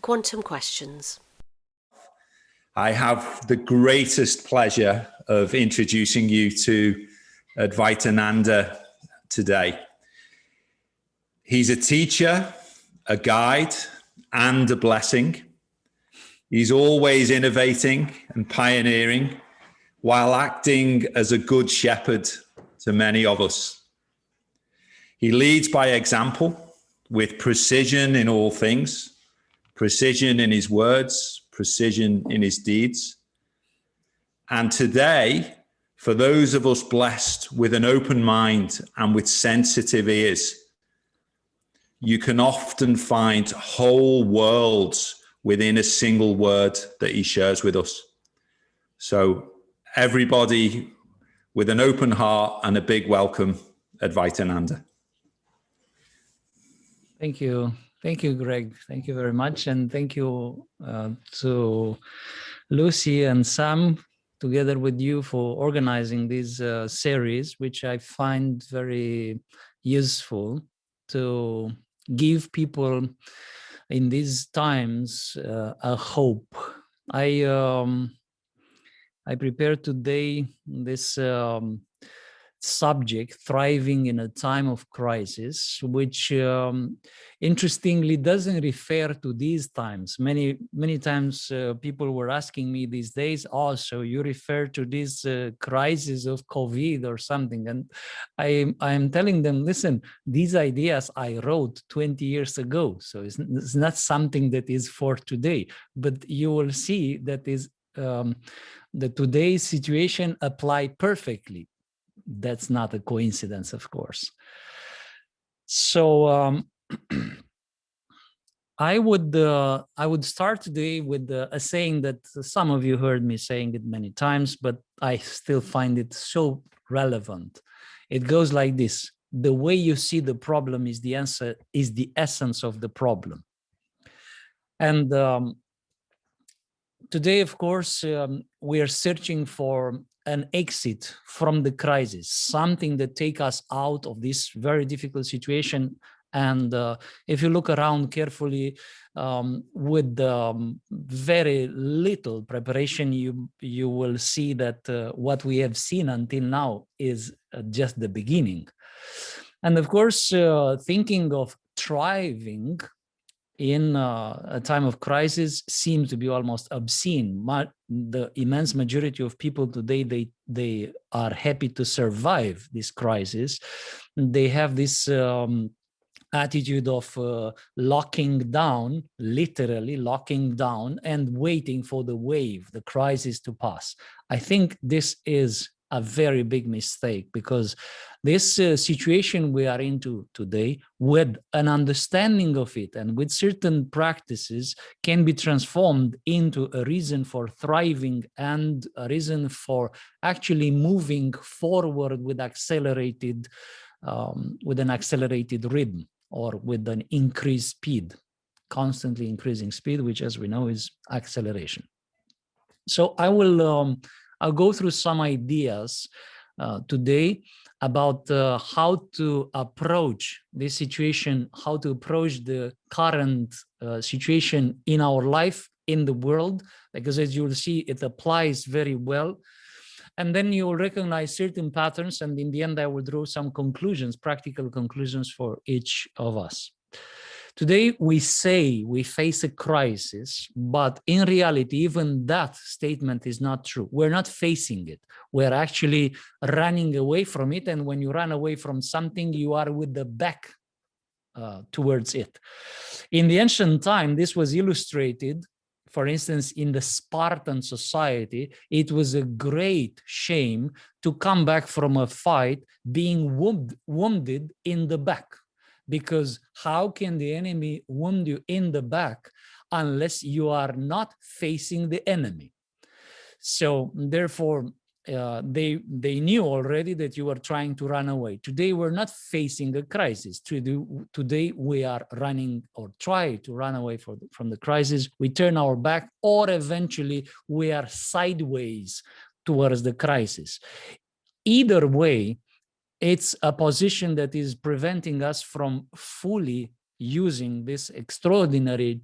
quantum questions. I have the greatest pleasure of introducing you to Advaitananda today. He's a teacher, a guide, and a blessing. He's always innovating and pioneering while acting as a good shepherd to many of us. He leads by example with precision in all things, precision in his words, precision in his deeds. And today, for those of us blessed with an open mind and with sensitive ears, you can often find whole worlds within a single word that he shares with us. So everybody with an open heart and a big welcome, Advaitananda. Thank you. Thank you, Greg. Thank you very much. And thank you to Lucy and Sam, together with you, for organizing this series, which I find very useful to give people in these times a hope. I prepared today this subject, thriving in a time of crisis, which interestingly doesn't refer to these times. Many times people were asking me these days, also you refer to this crisis of COVID or something, and I'm telling them, listen, these ideas I wrote 20 years ago, so it's not something that is for today, but you will see that is the today's situation apply perfectly. That's not a coincidence, of course. So I would start today with a saying that some of you heard me saying it many times, but I still find it so relevant. It goes like this: the way you see the problem is the answer, is the essence of the problem. And today, of course, we are searching for an exit from the crisis, something that take us out of this very difficult situation. And if you look around carefully, with very little preparation, you will see that what we have seen until now is just the beginning. And of course, thinking of thriving in a time of crisis seems to be almost obscene. The immense majority of people today, they are happy to survive this crisis. They have this attitude of locking down, literally locking down and waiting for the wave, the crisis to pass. I think this is a very big mistake, because this situation we are into today, with an understanding of it and with certain practices, can be transformed into a reason for thriving and a reason for actually moving forward with an accelerated rhythm, or with an increased speed, constantly increasing speed, which, as we know, is acceleration. So I'll go through some ideas today about how to approach this situation, how to approach the current situation in our life, in the world, because as you will see, it applies very well. And then you will recognize certain patterns, and in the end, I will draw some conclusions, practical conclusions for each of us. Today, we say we face a crisis, but in reality, even that statement is not true. We're not facing it. We're actually running away from it. And when you run away from something, you are with the back towards it. In the ancient time, this was illustrated. For instance, in the Spartan society, it was a great shame to come back from a fight being wounded in the back. Because how can the enemy wound you in the back unless you are not facing the enemy? So therefore, they knew already that you were trying to run away. Today, we're not facing a crisis. Today, we are running, or try to run away from the crisis. We turn our back, or eventually we are sideways towards the crisis. Either way, it's a position that is preventing us from fully using this extraordinary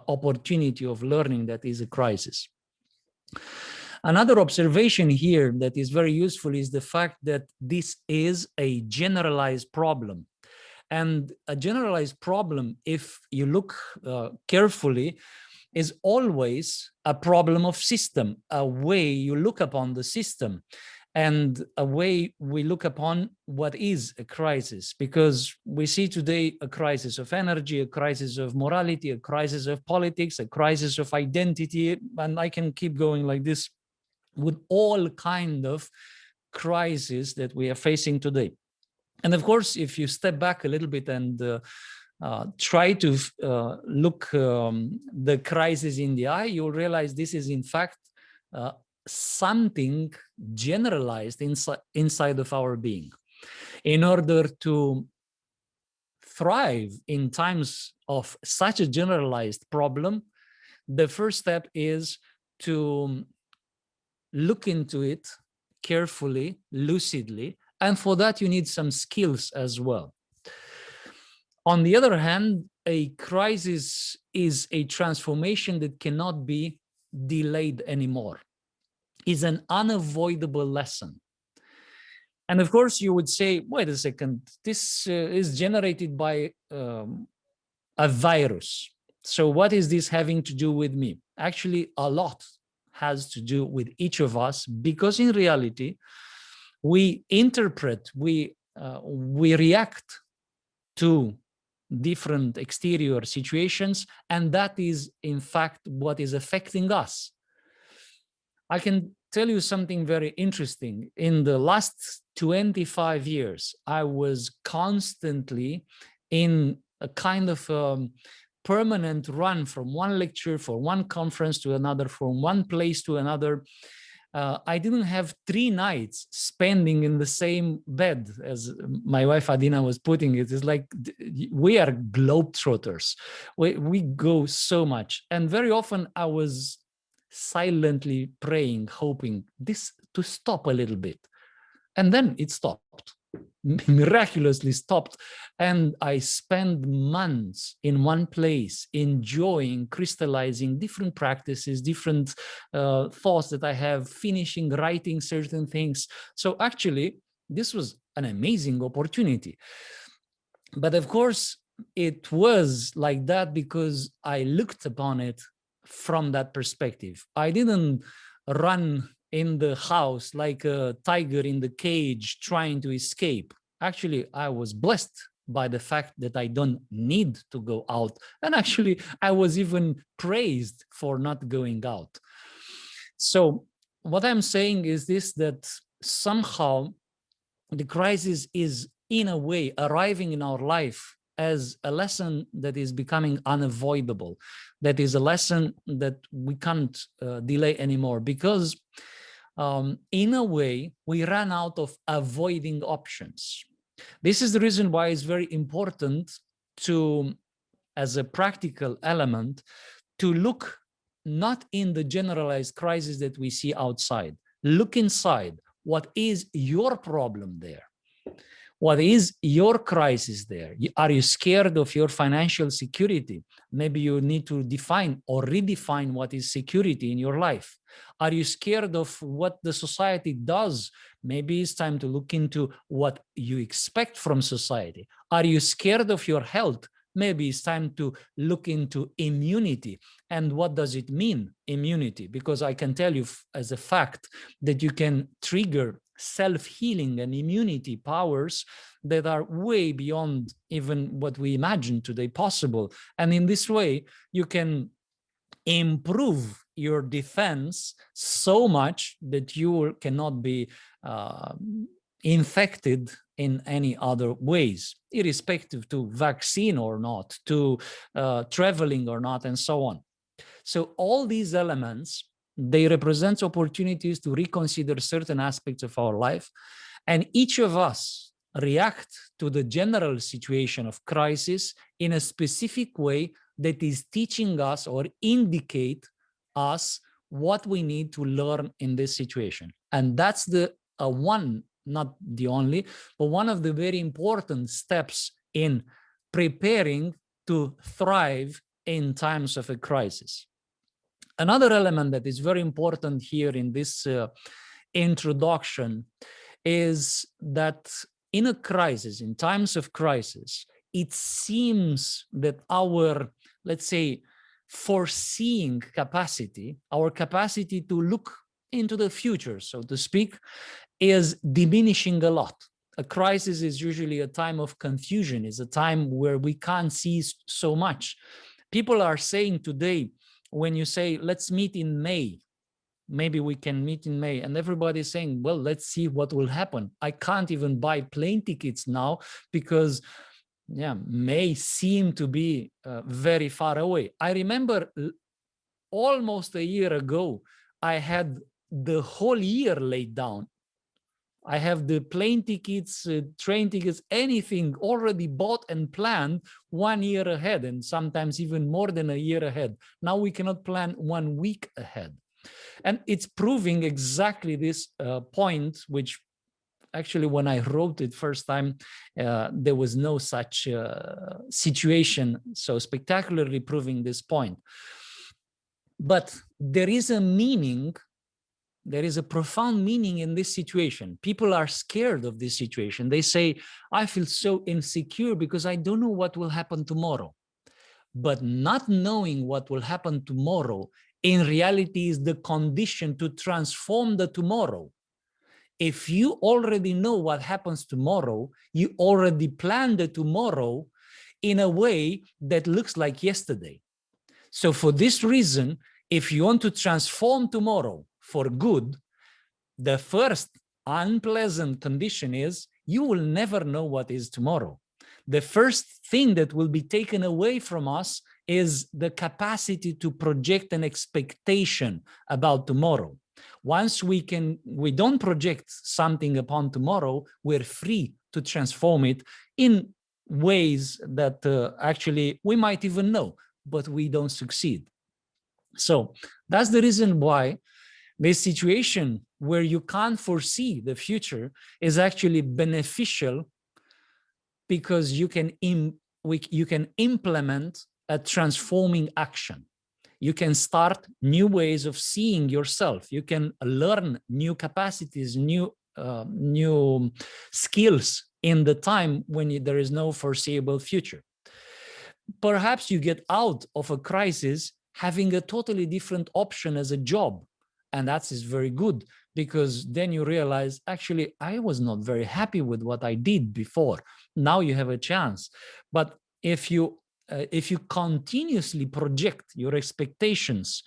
opportunity of learning that is a crisis. Another observation here that is very useful is the fact that this is a generalized problem. And a generalized problem, if you look carefully, is always a problem of system, a way you look upon the system, and a way we look upon what is a crisis. Because we see today a crisis of energy, a crisis of morality, a crisis of politics, a crisis of identity, and I can keep going like this with all kind of crises that we are facing today. And of course, if you step back a little bit and try to look the crisis in the eye, you'll realize this is in fact something generalized inside of our being. In order to thrive in times of such a generalized problem, the first step is to look into it carefully, lucidly, and for that you need some skills as well. On the other hand, a crisis is a transformation that cannot be delayed anymore. It's an unavoidable lesson. And of course, you would say, wait a second, this is generated by a virus. So what is this having to do with me? Actually, a lot has to do with each of us, because in reality, we interpret, we react to different exterior situations, and that is in fact what is affecting us. I can tell you something very interesting. In the last 25 years, I was constantly in a kind of permanent run from one lecture, for one conference to another, from one place to another. I didn't have 3 nights spending in the same bed, as my wife Adina was putting it. It's like we are globetrotters. We go so much. And very often I was silently praying, hoping this to stop a little bit. And then it stopped, miraculously stopped. And I spent months in one place, enjoying, crystallizing different practices, different thoughts that I have, finishing, writing certain things. So actually, this was an amazing opportunity. But of course, it was like that because I looked upon it from that perspective. I didn't run in the house like a tiger in the cage trying to escape. Actually, I was blessed by the fact that I don't need to go out. And actually, I was even praised for not going out. So what I'm saying is this, that somehow the crisis is in a way arriving in our life as a lesson that is becoming unavoidable. That is a lesson that we can't delay anymore, because in a way, we ran out of avoiding options. This is the reason why it's very important to, as a practical element, to look not in the generalized crisis that we see outside. Look inside. What is your problem there? What is your crisis there? Are you scared of your financial security? Maybe you need to define or redefine what is security in your life. Are you scared of what the society does? Maybe it's time to look into what you expect from society. Are you scared of your health? Maybe it's time to look into immunity. And what does it mean, immunity? Because I can tell you as a fact that you can trigger self-healing and immunity powers that are way beyond even what we imagine today possible. And in this way, you can improve your defense so much that you cannot be infected in any other ways, irrespective to vaccine or not, to traveling or not, and so on. So all these elements, they represent opportunities to reconsider certain aspects of our life. And each of us react to the general situation of crisis in a specific way that is teaching us or indicate us what we need to learn in this situation. And that's the one, not the only, but one of the very important steps in preparing to thrive in times of a crisis. Another element that is very important here in this introduction is that in a crisis, in times of crisis, it seems that our, let's say, foreseeing capacity, our capacity to look into the future, so to speak, is diminishing a lot. A crisis is usually a time of confusion, is a time where we can't see so much. People are saying today, when you say, let's meet in May, maybe we can meet in May, and everybody's saying, well, let's see what will happen. I can't even buy plane tickets now because May seemed to be very far away. I remember almost a year ago, I had the whole year laid down. I have the plane tickets, train tickets, anything already bought and planned 1 year ahead, and sometimes even more than a year ahead. Now we cannot plan 1 week ahead. And it's proving exactly this point, which actually when I wrote it first time, there was no such situation, so spectacularly proving this point. But there is a meaning, there is a profound meaning in this situation. People are scared of this situation. They say, I feel so insecure because I don't know what will happen tomorrow. But not knowing what will happen tomorrow in reality is the condition to transform the tomorrow. If you already know what happens tomorrow, you already plan the tomorrow in a way that looks like yesterday. So for this reason, if you want to transform tomorrow for good, the first unpleasant condition is you will never know what is tomorrow. The first thing that will be taken away from us is the capacity to project an expectation about tomorrow. Once we don't project something upon tomorrow, we're free to transform it in ways that actually we might even know, but we don't succeed. So that's the reason why this situation where you can't foresee the future is actually beneficial, because you can implement a transforming action. You can start new ways of seeing yourself. You can learn new capacities, new skills in the time when there is no foreseeable future. Perhaps you get out of a crisis having a totally different option as a job. And that is very good, because then you realize, actually, I was not very happy with what I did before. Now you have a chance. But if you continuously project your expectations,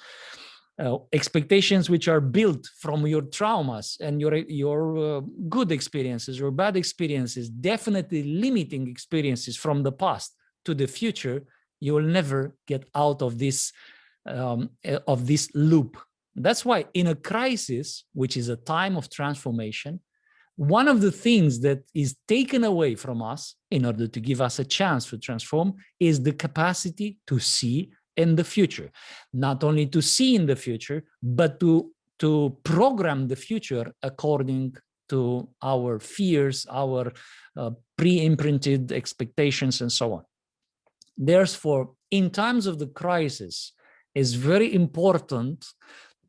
expectations which are built from your traumas and your good experiences or bad experiences, definitely limiting experiences from the past to the future, you will never get out of this loop. That's why in a crisis, which is a time of transformation, one of the things that is taken away from us in order to give us a chance to transform is the capacity to see in the future. Not only to see in the future, but to program the future according to our fears, our pre-imprinted expectations, and so on. Therefore, in times of the crisis, it's very important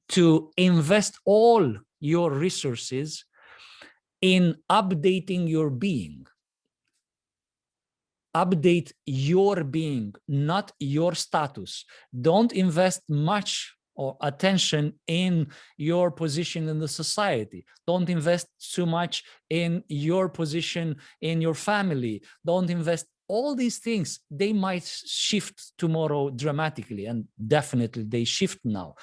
to invest all your resources in updating your being. Update your being, not your status. Don't invest much or attention in your position in the society. Don't invest too much in your position in your family. Don't invest all these things. They might shift tomorrow dramatically, and definitely they shift now.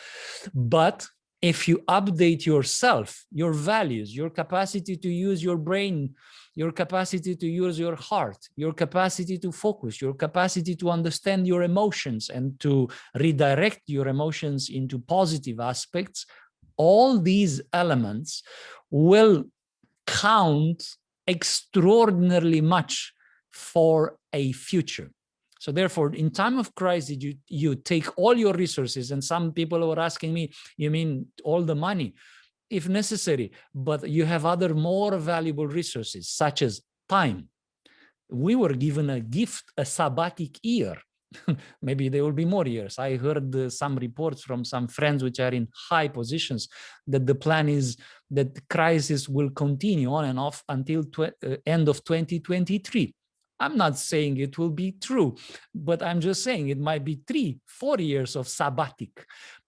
But if you update yourself, your values, your capacity to use your brain, your capacity to use your heart, your capacity to focus, your capacity to understand your emotions and to redirect your emotions into positive aspects, all these elements will count extraordinarily much for a future. So therefore, in time of crisis, you take all your resources, and some people were asking me, you mean all the money? If necessary, but you have other more valuable resources, such as time. We were given a gift, a sabbatic year. Maybe there will be more years. I heard some reports from some friends which are in high positions that the plan is that the crisis will continue on and off until end of 2023. I'm not saying it will be true, but I'm just saying it might be 3-4 years of sabbatic.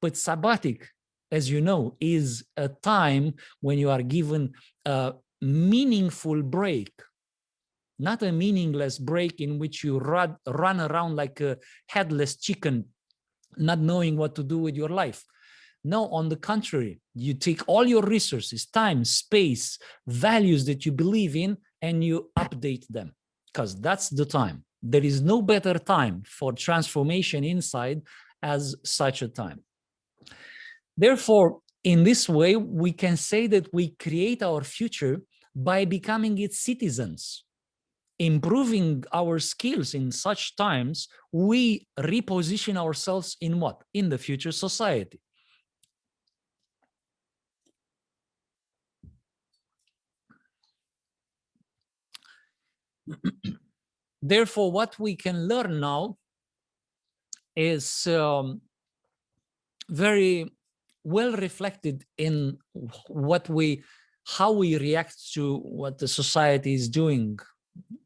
But sabbatic, as you know, is a time when you are given a meaningful break, not a meaningless break in which you run around like a headless chicken, not knowing what to do with your life. No, on the contrary, you take all your resources, time, space, values that you believe in, and you update them, because that's the time. There is no better time for transformation inside as such a time. Therefore, in this way, we can say that we create our future by becoming its citizens. Improving our skills in such times, we reposition ourselves in what? In the future society. Therefore, what we can learn now is very well reflected in how we react to what the society is doing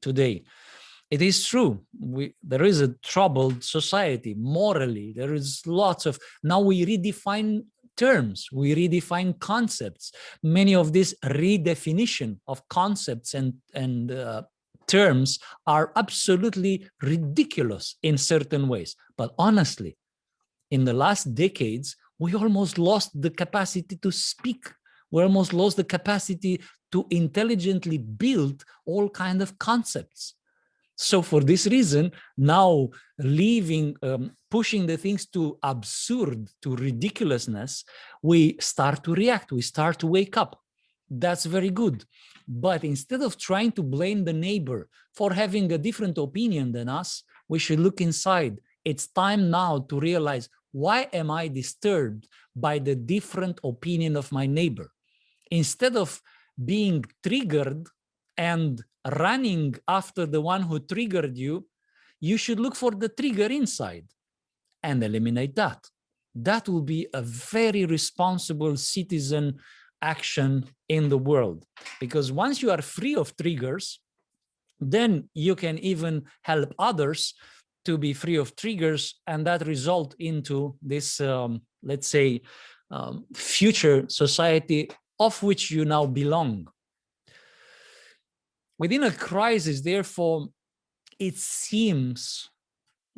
today. It is true, there is a troubled society morally. There is lots of, now we redefine terms, we redefine concepts. Many of this redefinition of concepts and terms are absolutely ridiculous in certain ways. But honestly, in the last decades, we almost lost the capacity to speak. We almost lost the capacity to intelligently build all kinds of concepts. So for this reason, now pushing the things to absurd, to ridiculousness, we start to react, we start to wake up. That's very good. But instead of trying to blame the neighbor for having a different opinion than us, we should look inside. It's time now to realize, why am I disturbed by the different opinion of my neighbor? Instead of being triggered and running after the one who triggered you, you should look for the trigger inside and eliminate that. That will be a very responsible citizen action in the world. Because once you are free of triggers, then you can even help others to be free of triggers, and that result into this, let's say, future society of which you now belong. Within a crisis, therefore, it seems,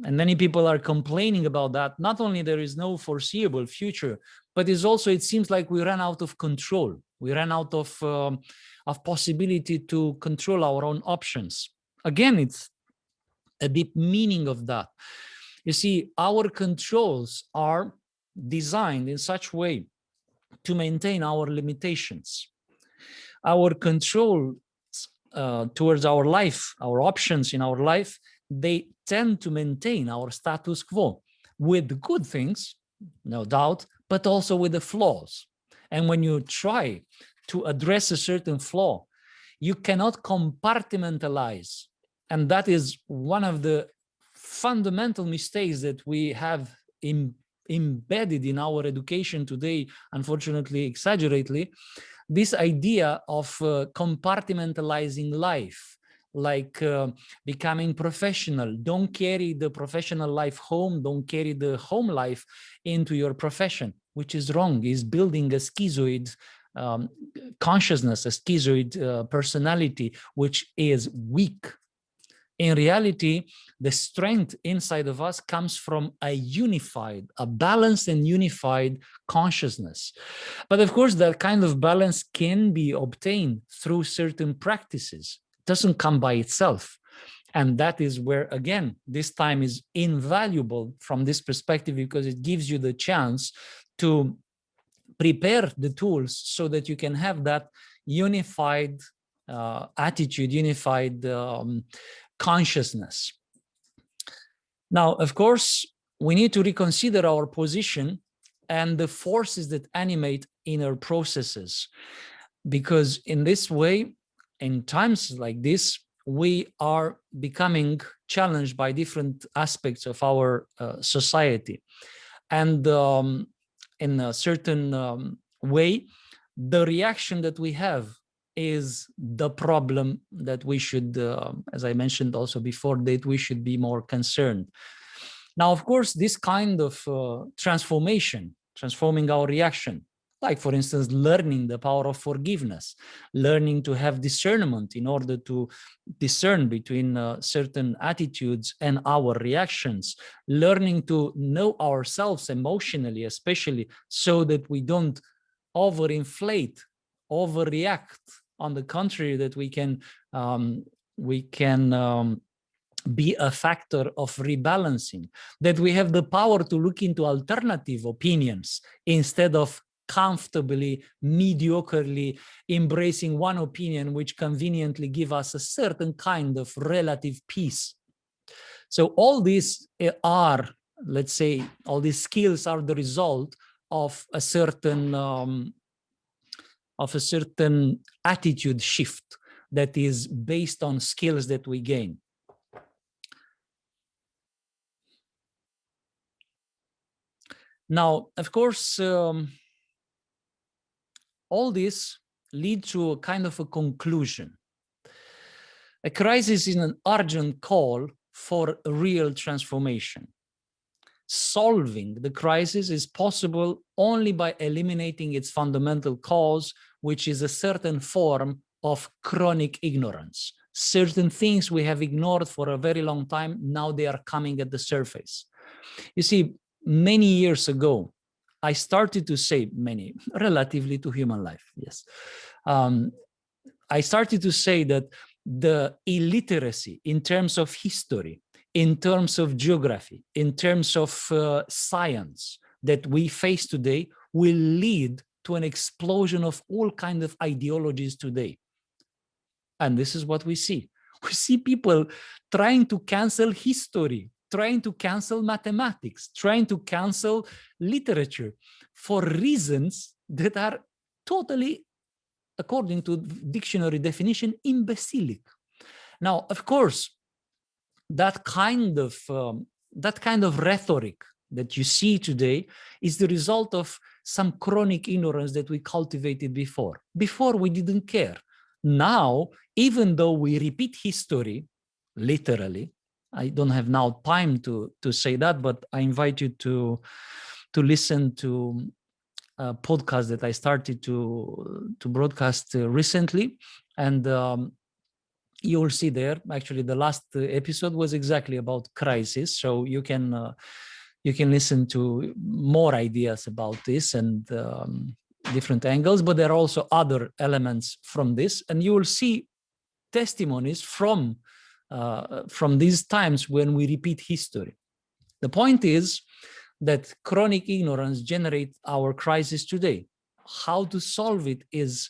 and many people are complaining about that, not only there is no foreseeable future, but it's also, it seems like we ran out of control. We ran out of possibility to control our own options. Again, it's a deep meaning of that. You see, our controls are designed in such a way to maintain our limitations. Our control towards our life, our options in our life, they tend to maintain our status quo with good things, no doubt, but also with the flaws. And when you try to address a certain flaw, you cannot compartmentalize. And that is one of the fundamental mistakes that we have embedded in our education today, unfortunately, exaggeratedly, this idea of compartmentalizing life, like becoming professional. Don't carry the professional life home, don't carry the home life into your profession, which is wrong. Is building a schizoid consciousness, a schizoid personality, which is weak. In reality, the strength inside of us comes from a balanced and unified consciousness. But of course, that kind of balance can be obtained through certain practices. It doesn't come by itself. And that is where, again, this time is invaluable from this perspective, because it gives you the chance to prepare the tools so that you can have that unified attitude, unified consciousness. Now, of course, we need to reconsider our position and the forces that animate inner processes, because in this way, in times like this, we are becoming challenged by different aspects of our society. And in a certain way, the reaction that we have is the problem that we should, as I mentioned also before, that we should be more concerned. Now, of course, this kind of transforming our reaction, like, for instance, learning the power of forgiveness, learning to have discernment in order to discern between certain attitudes and our reactions, learning to know ourselves emotionally, especially, so that we don't overinflate, overreact. On the contrary, that we can be a factor of rebalancing, that we have the power to look into alternative opinions instead of comfortably, mediocrely embracing one opinion which conveniently give us a certain kind of relative peace. So all these are, let's say, all these skills are the result of a certain attitude shift that is based on skills that we gain. Now, of course, all this leads to a kind of a conclusion. A crisis is an urgent call for a real transformation. Solving the crisis is possible only by eliminating its fundamental cause, which is a certain form of chronic ignorance. Certain things we have ignored for a very long time, now they are coming at the surface. You see, many years ago, I started to say, many, relatively to human life, yes. I started to say that the illiteracy in terms of history, in terms of geography, in terms of science that we face today will lead to an explosion of all kinds of ideologies today. And this is what we see. We see people trying to cancel history, trying to cancel mathematics, trying to cancel literature for reasons that are totally, according to dictionary definition, imbecilic. Now, of course, that kind of rhetoric that you see today is the result of some chronic ignorance that we cultivated before. Before, we didn't care. Now, even though we repeat history, literally, I don't have now time to say that, but I invite you to listen to a podcast that I started to broadcast recently, and you will see there. Actually, the last episode was exactly about crisis, so you can listen to more ideas about this and different angles. But there are also other elements from this, and you will see testimonies from these times when we repeat history. The point is that chronic ignorance generates our crisis today. How to solve it is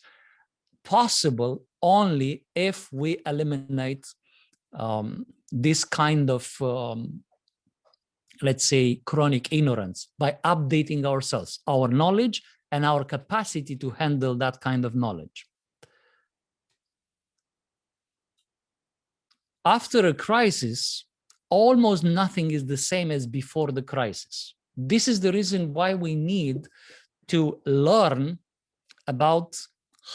possible only if we eliminate this kind of, let's say, chronic ignorance by updating ourselves, our knowledge, and our capacity to handle that kind of knowledge. After a crisis, almost nothing is the same as before the crisis. This is the reason why we need to learn about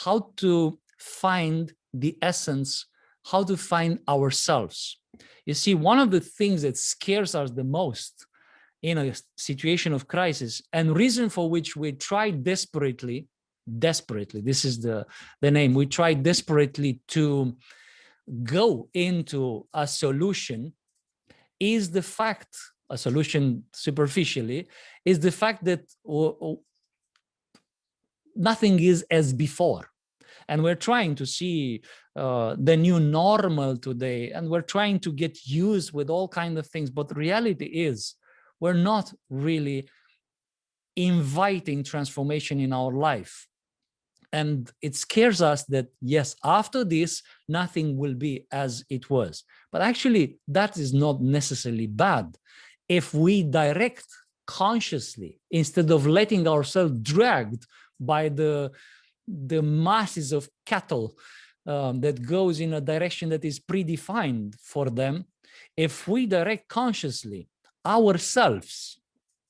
how to find the essence, how to find ourselves. You see, one of the things that scares us the most in a situation of crisis, and reason for which we try desperately, this is the name, we try desperately to go into a solution, is the fact, a solution superficially, is the fact that nothing is as before. And we're trying to see the new normal today, and we're trying to get used with all kinds of things. But the reality is, we're not really inviting transformation in our life. And it scares us that, yes, after this, nothing will be as it was. But actually, that is not necessarily bad. If we direct consciously, instead of letting ourselves dragged by the masses of cattle that goes in a direction that is predefined for them, If we direct consciously ourselves,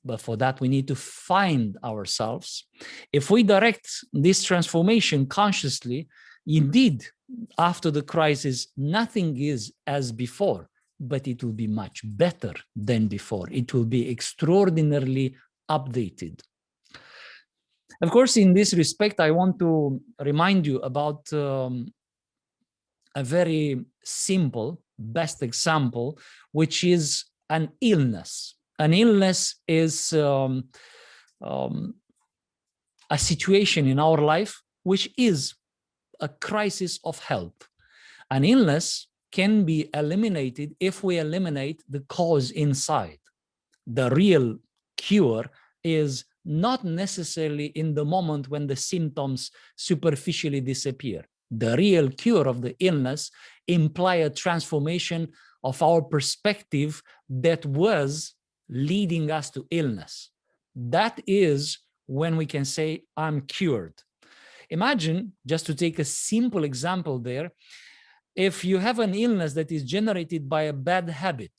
but for that we need to find ourselves. If we direct this transformation consciously, indeed, after the crisis, nothing is as before, but it will be much better than before. It will be extraordinarily updated. Of course, in this respect, I want to remind you about a very simple, best example, which is an illness. An illness is a situation in our life which is a crisis of health. An illness can be eliminated if we eliminate the cause inside. The real cure is not necessarily in the moment when the symptoms superficially disappear. The real cure of the illness implies a transformation of our perspective that was leading us to illness. That is when we can say, I'm cured. Imagine, just to take a simple example there, if you have an illness that is generated by a bad habit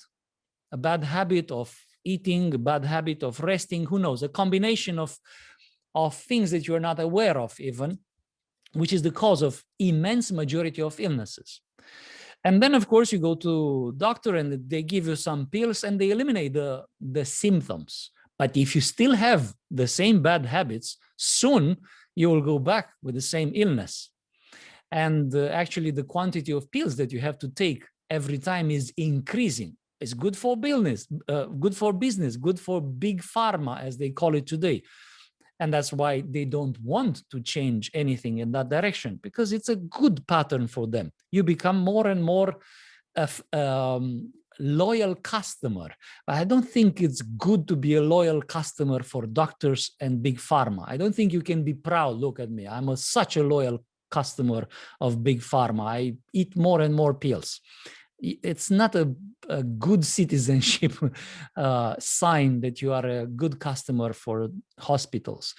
of eating, a bad habit of resting, who knows, a combination of things that you're not aware of even, which is the cause of immense majority of illnesses. And then, of course, you go to doctor and they give you some pills and they eliminate the symptoms. But if you still have the same bad habits, soon you will go back with the same illness. And actually, the quantity of pills that you have to take every time is increasing. It's good for business, good for big pharma, as they call it today. And that's why they don't want to change anything in that direction, because it's a good pattern for them. You become more and more a loyal customer. But I don't think it's good to be a loyal customer for doctors and big pharma. I don't think you can be proud. Look at me. I'm such a loyal customer of big pharma. I eat more and more pills. It's not a good citizenship sign that you are a good customer for hospitals.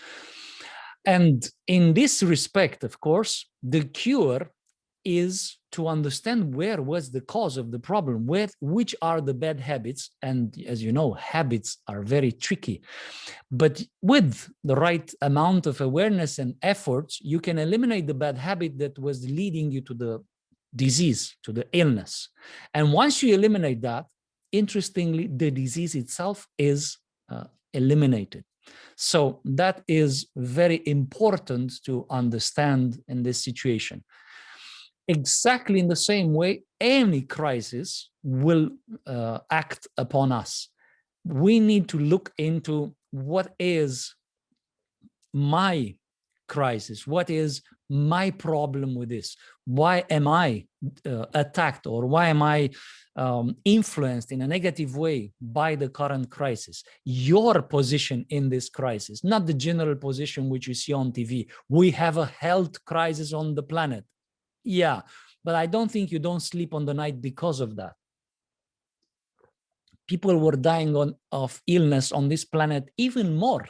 And in this respect, of course, the cure is to understand where was the cause of the problem, which are the bad habits. And as you know, habits are very tricky. But with the right amount of awareness and efforts, you can eliminate the bad habit that was leading you to the disease, to the illness. And once you eliminate that, interestingly, the disease itself is eliminated. So that is very important to understand in this situation. Exactly in the same way, any crisis will act upon us. We need to look into what is my crisis, what is my problem with this, why am I attacked, or why am I influenced in a negative way by the current crisis. Your position in this crisis, not the general position which you see on TV. We have a health crisis on the planet. Yeah, but I don't think you don't sleep on the night because of that. People were dying of illness on this planet even more,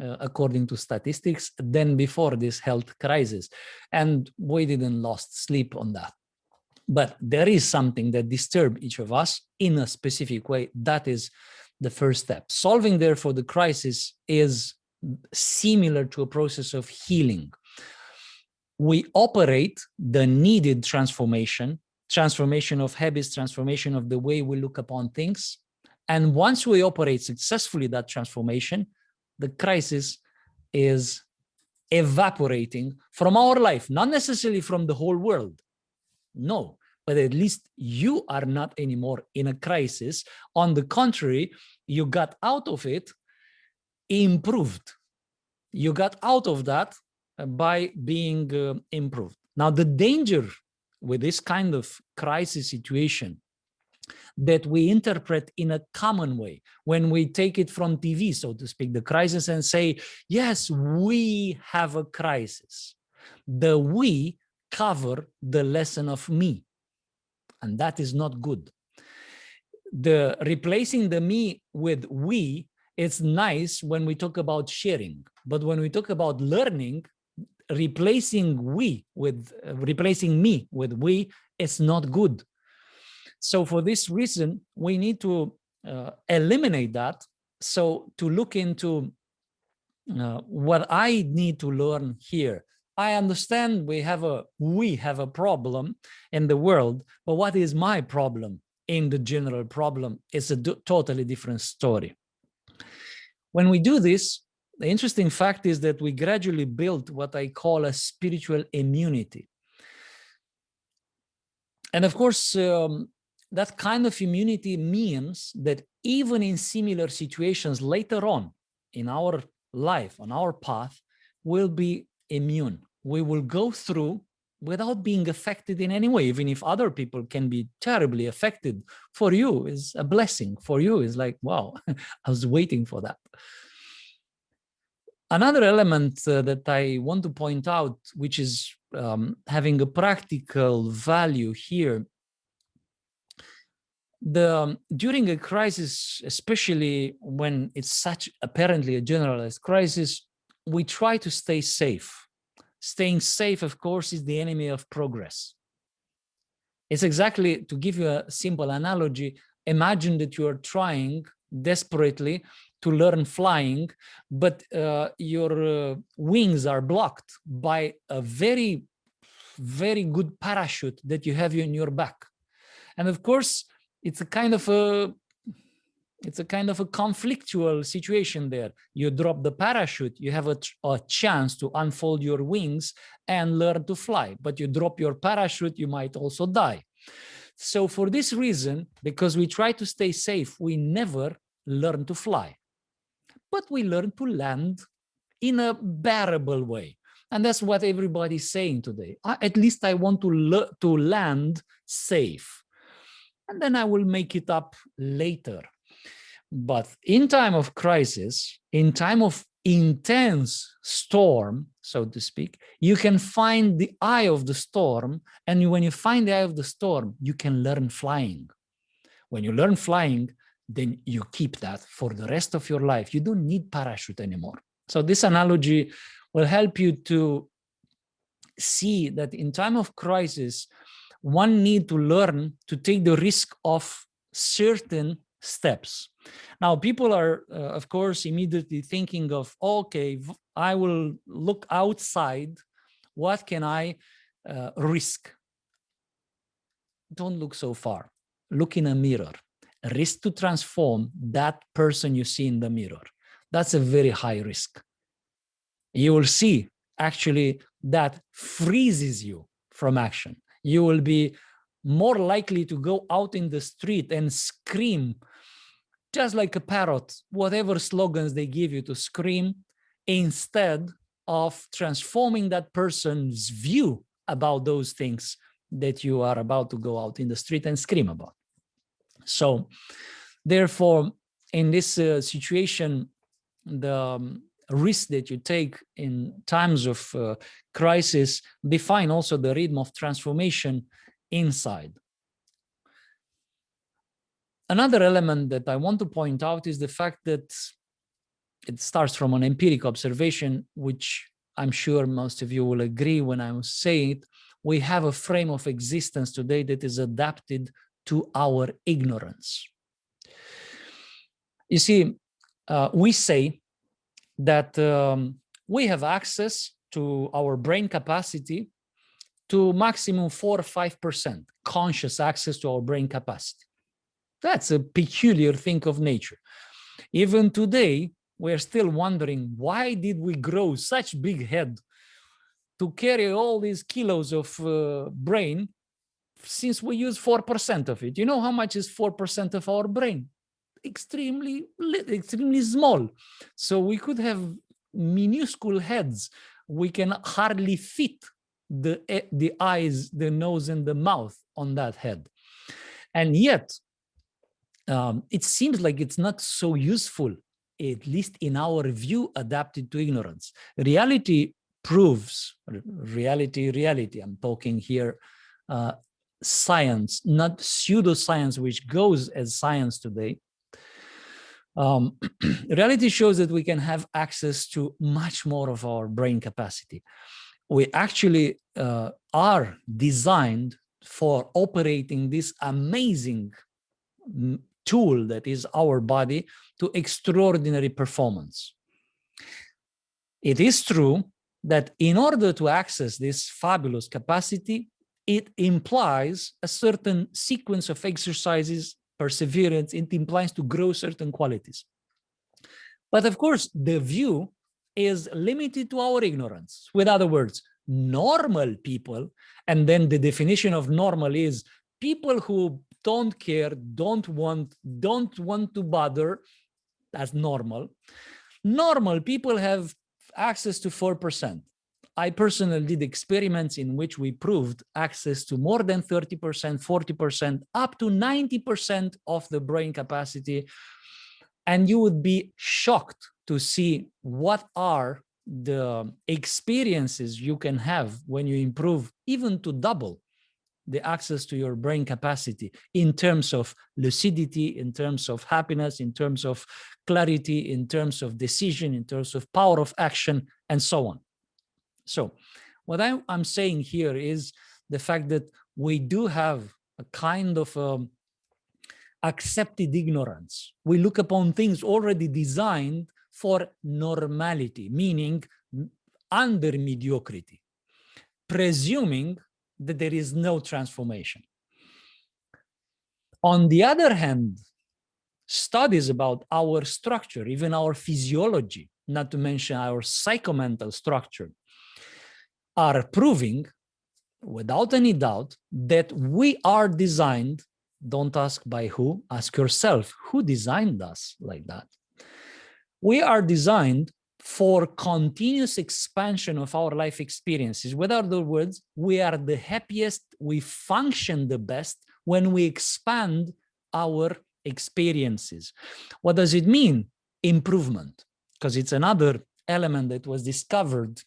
according to statistics, than before this health crisis. And we didn't lost sleep on that. But there is something that disturbs each of us in a specific way. That is the first step. Solving, therefore, the crisis is similar to a process of healing. We operate the needed transformation of habits, transformation of the way we look upon things. And once we operate successfully that transformation, the crisis is evaporating from our life, not necessarily from the whole world. No, but at least you are not anymore in a crisis. On the contrary, you got out of it improved. You got out of that by being improved. Now, the danger with this kind of crisis situation that we interpret in a common way, when we take it from TV, so to speak, the crisis, and say, yes, we have a crisis. The we cover the lesson of me, and that is not good. The replacing the me with we, it's nice when we talk about sharing, but when we talk about learning, replacing me with we is not good. So for this reason, we need to eliminate that. So to look into what I need to learn here. I understand we have a problem in the world, but what is my problem in the general problem is a totally different story. When we do this, the interesting fact is that we gradually build what I call a spiritual immunity. And of course, that kind of immunity means that even in similar situations later on in our life, on our path, we'll be immune. We will go through without being affected in any way, even if other people can be terribly affected. For you is a blessing. For you is like, wow, I was waiting for that. Another element that I want to point out, which is having a practical value here, during a crisis, especially when it's such apparently a generalized crisis, we try to stay safe. Staying safe, of course, is the enemy of progress. It's exactly, to give you a simple analogy, imagine that you are trying desperately to learn flying, but your wings are blocked by a very, very good parachute that you have in your back. And of course, it's a kind of a conflictual situation there. You drop the parachute, you have a chance to unfold your wings and learn to fly. But you drop your parachute, you might also die. So for this reason, because we try to stay safe, we never learn to fly. But we learn to land in a bearable way. And that's what everybody's saying today. At least I want to land safe. And then I will make it up later. But in time of crisis, in time of intense storm, so to speak, you can find the eye of the storm. And when you find the eye of the storm, you can learn flying. When you learn flying, then you keep that for the rest of your life. You don't need parachute anymore. So this analogy will help you to see that in time of crisis, one need to learn to take the risk of certain steps. Now, people are, of course, immediately thinking of, okay, I will look outside. What can I risk? Don't look so far. Look in a mirror. Risk to transform that person you see in the mirror. That's a very high risk. You will see, actually, that freezes you from action. You will be more likely to go out in the street and scream, just like a parrot, whatever slogans they give you to scream, instead of transforming that person's view about those things that you are about to go out in the street and scream about. So, therefore, in this situation, the risk that you take in times of crisis define also the rhythm of transformation inside. Another element that I want to point out is the fact that it starts from an empirical observation, which I'm sure most of you will agree when I say it. We have a frame of existence today that is adapted to our ignorance. You see, we say that we have access to our brain capacity to maximum 4 or 5% conscious access to our brain capacity. That's a peculiar thing of nature. Even today, we're still wondering, why did we grow such big head to carry all these kilos of brain since we use 4% of it? You know how much is 4% of our brain? Extremely small. So we could have minuscule heads. We can hardly fit the eyes, the nose, and the mouth on that head. And yet, it seems like it's not so useful, at least in our view, adapted to ignorance. Reality proves, reality, I'm talking here, science, not pseudoscience, which goes as science today. Reality shows that we can have access to much more of our brain capacity. We actually are designed for operating this amazing tool that is our body to extraordinary performance. It is true that in order to access this fabulous capacity, it implies a certain sequence of exercises, perseverance. It implies to grow certain qualities. But of course, the view is limited to our ignorance. With other words, normal people, and then the definition of normal is people who don't care, don't want to bother. That's normal. Normal people have access to 4%. I personally did experiments in which we proved access to more than 30%, 40%, up to 90% of the brain capacity. And you would be shocked to see what are the experiences you can have when you improve even to double the access to your brain capacity in terms of lucidity, in terms of happiness, in terms of clarity, in terms of decision, in terms of power of action, and so on. So what I'm saying here is the fact that we do have a kind of accepted ignorance. We look upon things already designed for normality, meaning under mediocrity, presuming that there is no transformation. On the other hand, studies about our structure, even our physiology, not to mention our psychomental structure, are proving, without any doubt, that we are designed. Don't ask by who, ask yourself, who designed us like that? We are designed for continuous expansion of our life experiences. With other words, we are the happiest, we function the best when we expand our experiences. What does it mean? Improvement, because it's another element that was discovered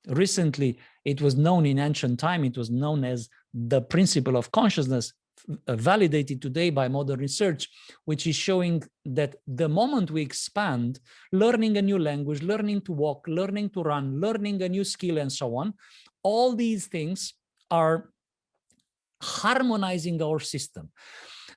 recently. It was known in ancient time, it was known as the principle of consciousness, validated today by modern research, which is showing that the moment we expand, learning a new language, learning to walk, learning to run, learning a new skill, and so on, all these things are harmonizing our system.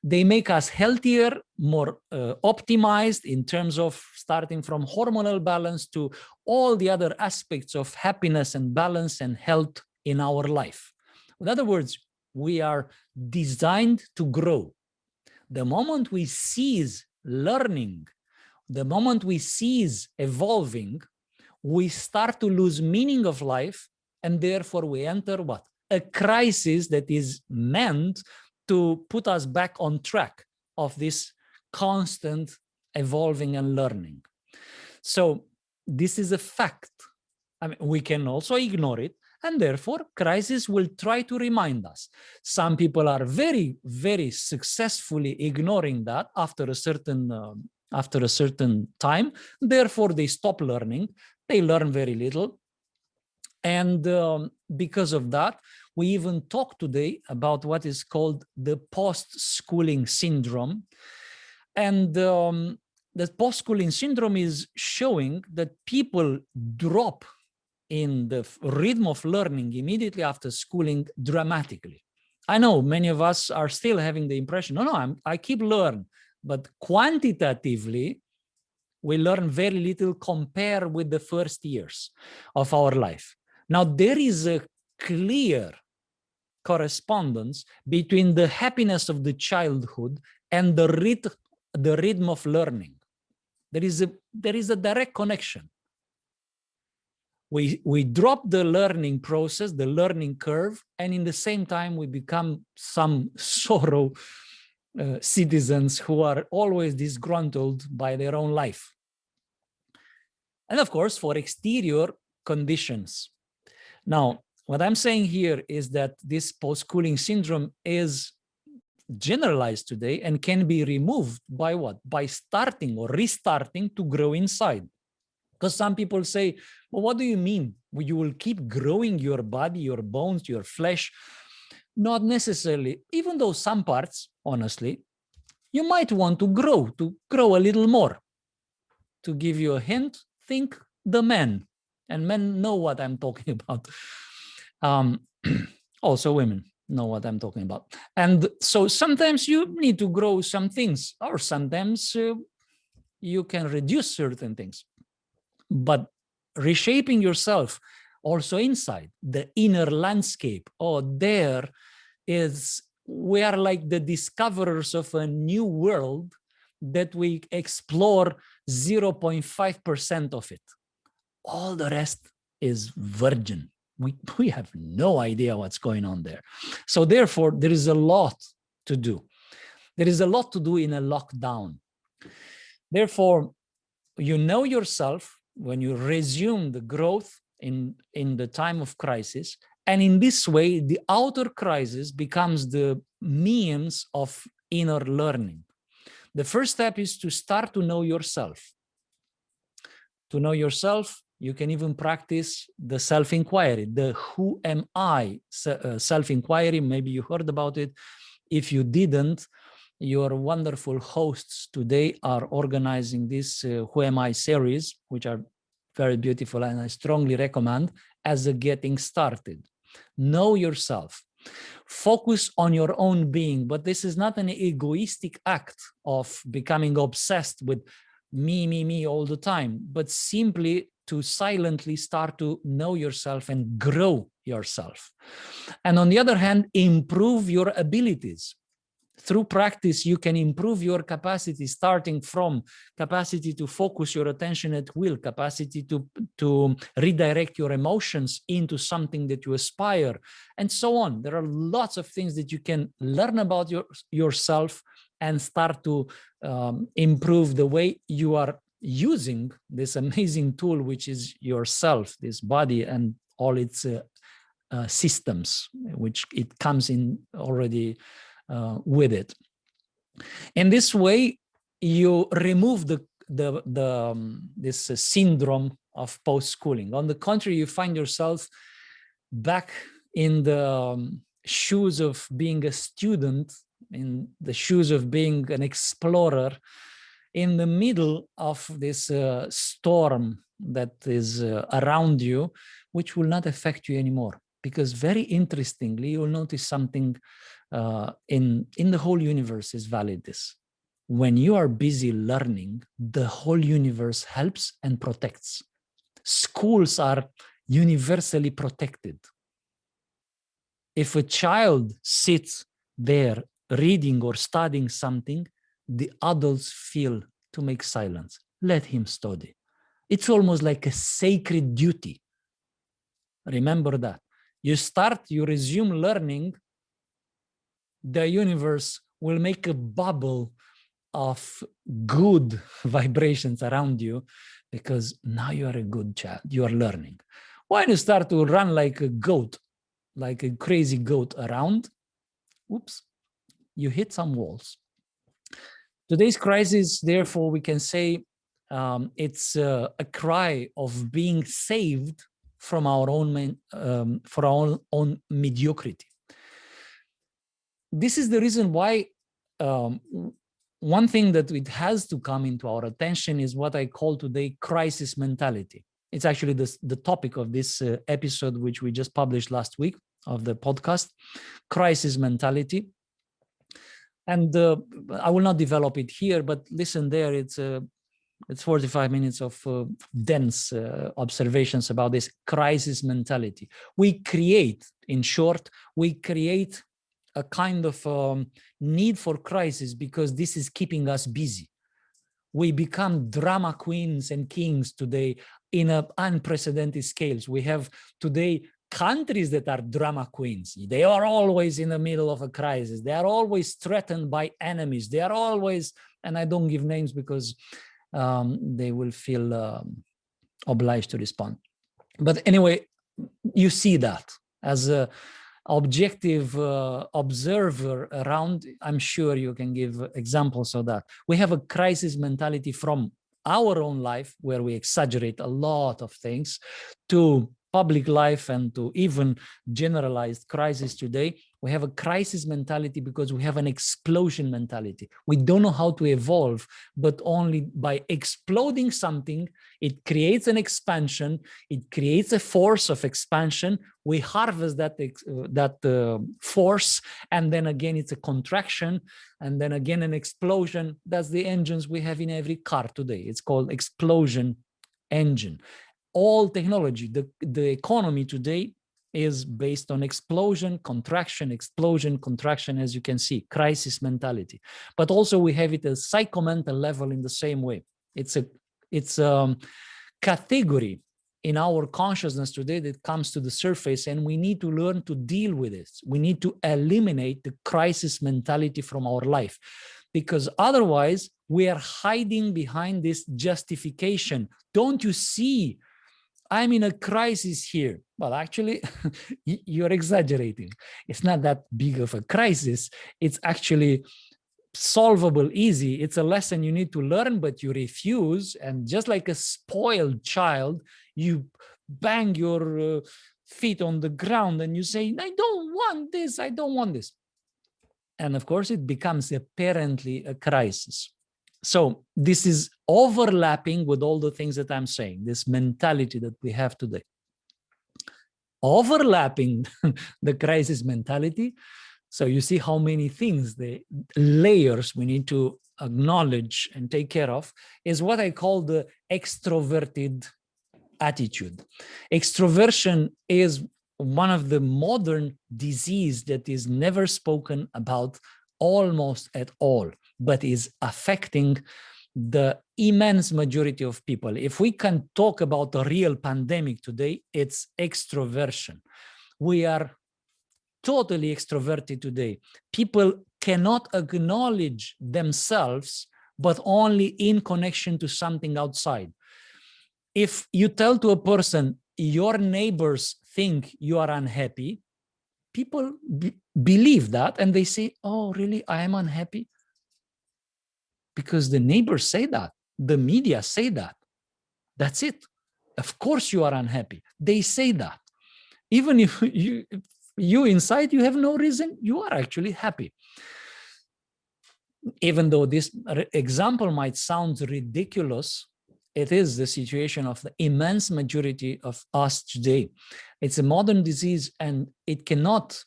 They make us healthier, more optimized in terms of starting from hormonal balance to all the other aspects of happiness and balance and health in our life. In other words, we are designed to grow. The moment we cease learning, the moment we cease evolving, we start to lose meaning of life, and therefore we enter what? A crisis that is meant to put us back on track of this constant evolving and learning. So this is a fact. I mean, we can also ignore it, and therefore crisis will try to remind us. Some people are very, very successfully ignoring that after a certain time. Therefore, they stop learning. They learn very little. And because of that, we even talk today about what is called the post-schooling syndrome. And the post-schooling syndrome is showing that people drop in the rhythm of learning immediately after schooling dramatically. I know many of us are still having the impression, I keep learning, but quantitatively, we learn very little compared with the first years of our life. Now, there is a clear correspondence between the happiness of the childhood and the rhythm of learning. There is a direct connection. We drop the learning process, the learning curve, and in the same time, we become some sorrow citizens who are always disgruntled by their own life. And of course, for exterior conditions. Now, what I'm saying here is that this post-schooling syndrome is generalized today and can be removed by what? By starting or restarting to grow inside. Because some people say, well, what do you mean? You will keep growing your body, your bones, your flesh? Not necessarily, even though some parts, honestly, you might want to grow a little more. To give you a hint, think the men, and men know what I'm talking about. Also women, know what I'm talking about. And so sometimes you need to grow some things, or sometimes you can reduce certain things. But reshaping yourself also inside the inner landscape, there is, we are like the discoverers of a new world that we explore 0.5% of it. All the rest is virgin. We have no idea what's going on there. So therefore, there is a lot to do. There is a lot to do in a lockdown. Therefore, you know yourself when you resume the growth in the time of crisis. And in this way, the outer crisis becomes the means of inner learning. The first step is to start to know yourself. To know yourself, you can even practice the self-inquiry, the who am I self-inquiry. Maybe you heard about it. If you didn't, your wonderful hosts today are organizing this Who Am I series, which are very beautiful, and I strongly recommend as a getting started. Know yourself. Focus on your own being, but this is not an egoistic act of becoming obsessed with me all the time, but simply to silently start to know yourself and grow yourself. And on the other hand, improve your abilities. Through practice, you can improve your capacity, starting from capacity to focus your attention at will, capacity to redirect your emotions into something that you aspire, and so on. There are lots of things that you can learn about yourself and start to improve the way you are using this amazing tool, which is yourself, this body and all its systems, which it comes in already with it. In this way, you remove this syndrome of post-schooling. On the contrary, you find yourself back in the shoes of being a student, in the shoes of being an explorer, in the middle of this storm that is around you, which will not affect you anymore. Because very interestingly, you'll notice something in the whole universe is valid this. When you are busy learning, the whole universe helps and protects. Schools are universally protected. If a child sits there reading or studying something, the adults feel to make silence. Let him study. It's almost like a sacred duty. Remember that. You resume learning, the universe will make a bubble of good vibrations around you, because now you are a good child, you are learning. When you start to run like a goat, like a crazy goat around, oops, you hit some walls. Today's crisis, therefore, we can say it's a cry of being saved from our own mediocrity. This is the reason why one thing that it has to come into our attention is what I call today crisis mentality. It's actually the topic of this episode, which we just published last week of the podcast, crisis mentality. And I will not develop it here, but listen there, it's 45 minutes of dense observations about this crisis mentality. We create, in short, we create a kind of need for crisis because this is keeping us busy. We become drama queens and kings today in an unprecedented scales. We have today countries that are drama queens. They are always in the middle of a crisis. They are always threatened by enemies. They are always, and I don't give names because they will feel obliged to respond. But anyway, you see that as a objective observer around. I'm sure you can give examples of that. We have a crisis mentality from our own life where we exaggerate a lot of things to public life and to even generalized crisis today, we have a crisis mentality because we have an explosion mentality. We don't know how to evolve, but only by exploding something, it creates an expansion, it creates a force of expansion. We harvest that force, and then again it's a contraction, and then again an explosion. That's the engines we have in every car today. It's called explosion engine. All technology, the economy today is based on explosion, contraction, as you can see, crisis mentality. But also we have it at psychomental level in the same way. It's a category in our consciousness today that comes to the surface, and we need to learn to deal with it. We need to eliminate the crisis mentality from our life, because otherwise we are hiding behind this justification. Don't you see? I'm in a crisis here. Well, actually, you're exaggerating. It's not that big of a crisis. It's actually solvable, easy. It's a lesson you need to learn, but you refuse. And just like a spoiled child, you bang your feet on the ground and you say, I don't want this, I don't want this. And of course, it becomes apparently a crisis. So this is overlapping with all the things that I'm saying, this mentality that we have today. Overlapping the crisis mentality. So you see how many things, the layers we need to acknowledge and take care of, is what I call the extroverted attitude. Extroversion is one of the modern disease that is never spoken about almost at all, but is affecting the immense majority of people. If we can talk about a real pandemic today, it's extroversion. We are totally extroverted today. People cannot acknowledge themselves, but only in connection to something outside. If you tell to a person, your neighbors think you are unhappy, people believe that, and they say, oh, really, I am unhappy? Because the neighbors say that, the media say that. That's it. Of course you are unhappy. They say that. Even if you inside, you have no reason, you are actually happy. Even though this example might sound ridiculous, it is the situation of the immense majority of us today. It's a modern disease, and it cannot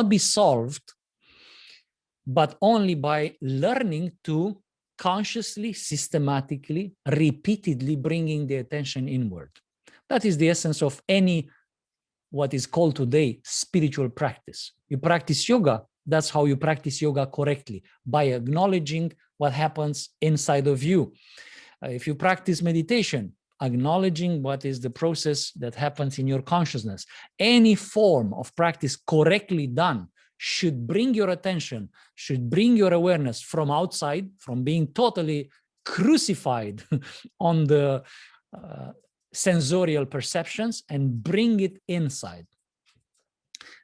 be solved, but only by learning to consciously, systematically, repeatedly bringing the attention inward. That is the essence of any, what is called today, spiritual practice. You practice yoga, that's how you practice yoga correctly, by acknowledging what happens inside of you. If you practice meditation, acknowledging what is the process that happens in your consciousness. Any form of practice correctly done should bring your attention, should bring your awareness from outside, from being totally crucified on the sensorial perceptions, and bring it inside.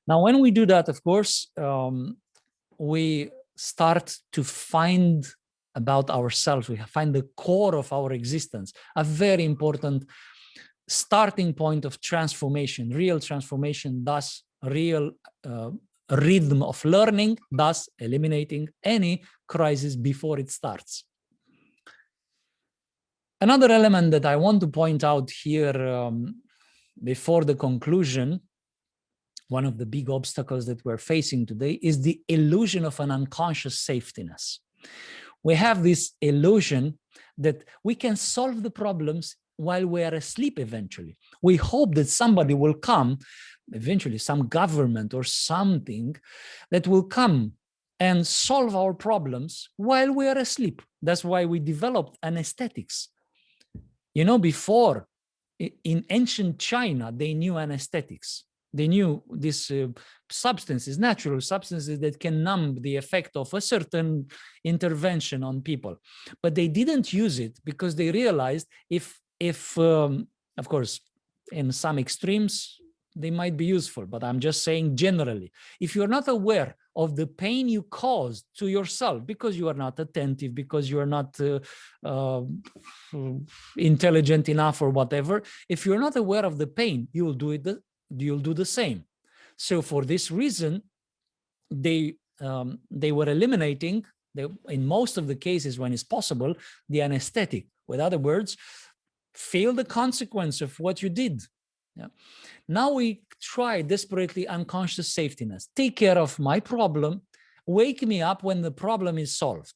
Now, when we do that, of course, we start to find about ourselves. We find the core of our existence, a very important starting point of transformation, real transformation, thus real rhythm of learning, thus eliminating any crisis before it starts. Another element that I want to point out here before the conclusion, one of the big obstacles that we're facing today, is the illusion of an unconscious safetyness. We have this illusion that we can solve the problems while we are asleep eventually. We hope that somebody will come, eventually some government or something, that will come and solve our problems while we are asleep. That's why we developed anesthetics. You know, before, in ancient China, they knew anesthetics. They knew these substances, natural substances that can numb the effect of a certain intervention on people. But they didn't use it because they realized if of course, in some extremes, they might be useful, but I'm just saying generally, if you're not aware of the pain you caused to yourself because you are not attentive, because you are not intelligent enough or whatever. If you're not aware of the pain, you'll do the same. So for this reason, they were eliminating, in most of the cases when it's possible, the anesthetic. With other words, feel the consequence of what you did. Yeah. Now we try desperately unconscious safetiness. Take care of my problem. Wake me up when the problem is solved.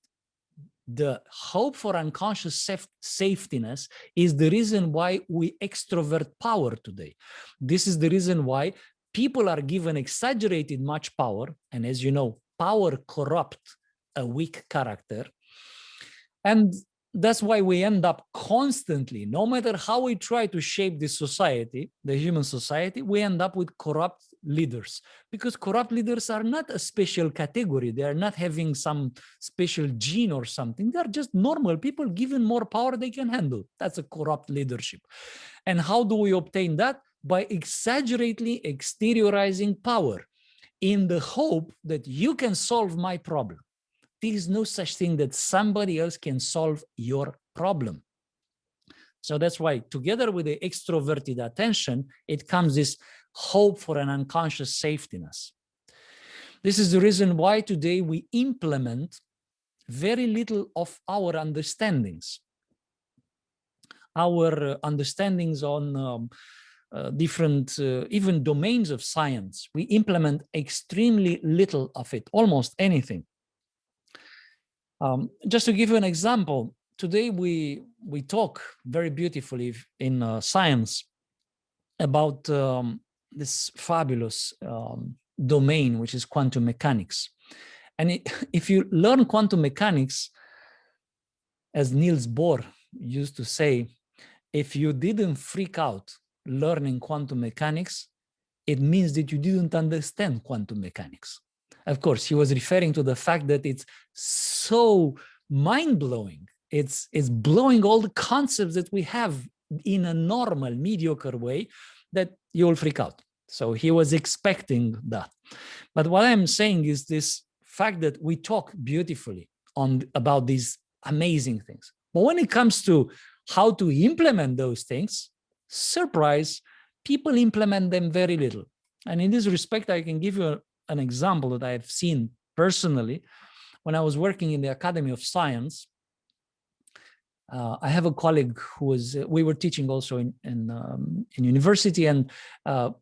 The hope for unconscious safetiness is the reason why we extrovert power today. This is the reason why people are given exaggerated much power. And as you know, power corrupts a weak character. And that's why we end up constantly, no matter how we try to shape this society, the human society, we end up with corrupt leaders, because corrupt leaders are not a special category. They are not having some special gene or something. They are just normal people given more power they can handle. That's a corrupt leadership. And how do we obtain that? By exaggerately exteriorizing power in the hope that you can solve my problem. There is no such thing that somebody else can solve your problem. So that's why together with the extroverted attention, it comes this hope for an unconscious safetiness. This is the reason why today we implement very little of our understandings. Our understandings on different, even domains of science, we implement extremely little of it, almost anything. Just to give you an example, today we talk very beautifully in science about this fabulous domain, which is quantum mechanics. And if you learn quantum mechanics, as Niels Bohr used to say, if you didn't freak out learning quantum mechanics, it means that you didn't understand quantum mechanics. Of course, he was referring to the fact that it's so mind-blowing. It's blowing all the concepts that we have in a normal, mediocre way that you'll freak out. So he was expecting that. But what I'm saying is this fact that we talk beautifully about these amazing things. But when it comes to how to implement those things, surprise, people implement them very little. And in this respect, I can give you an example that I've seen personally. When I was working in the Academy of Science, I have a colleague who was, we were teaching also in university and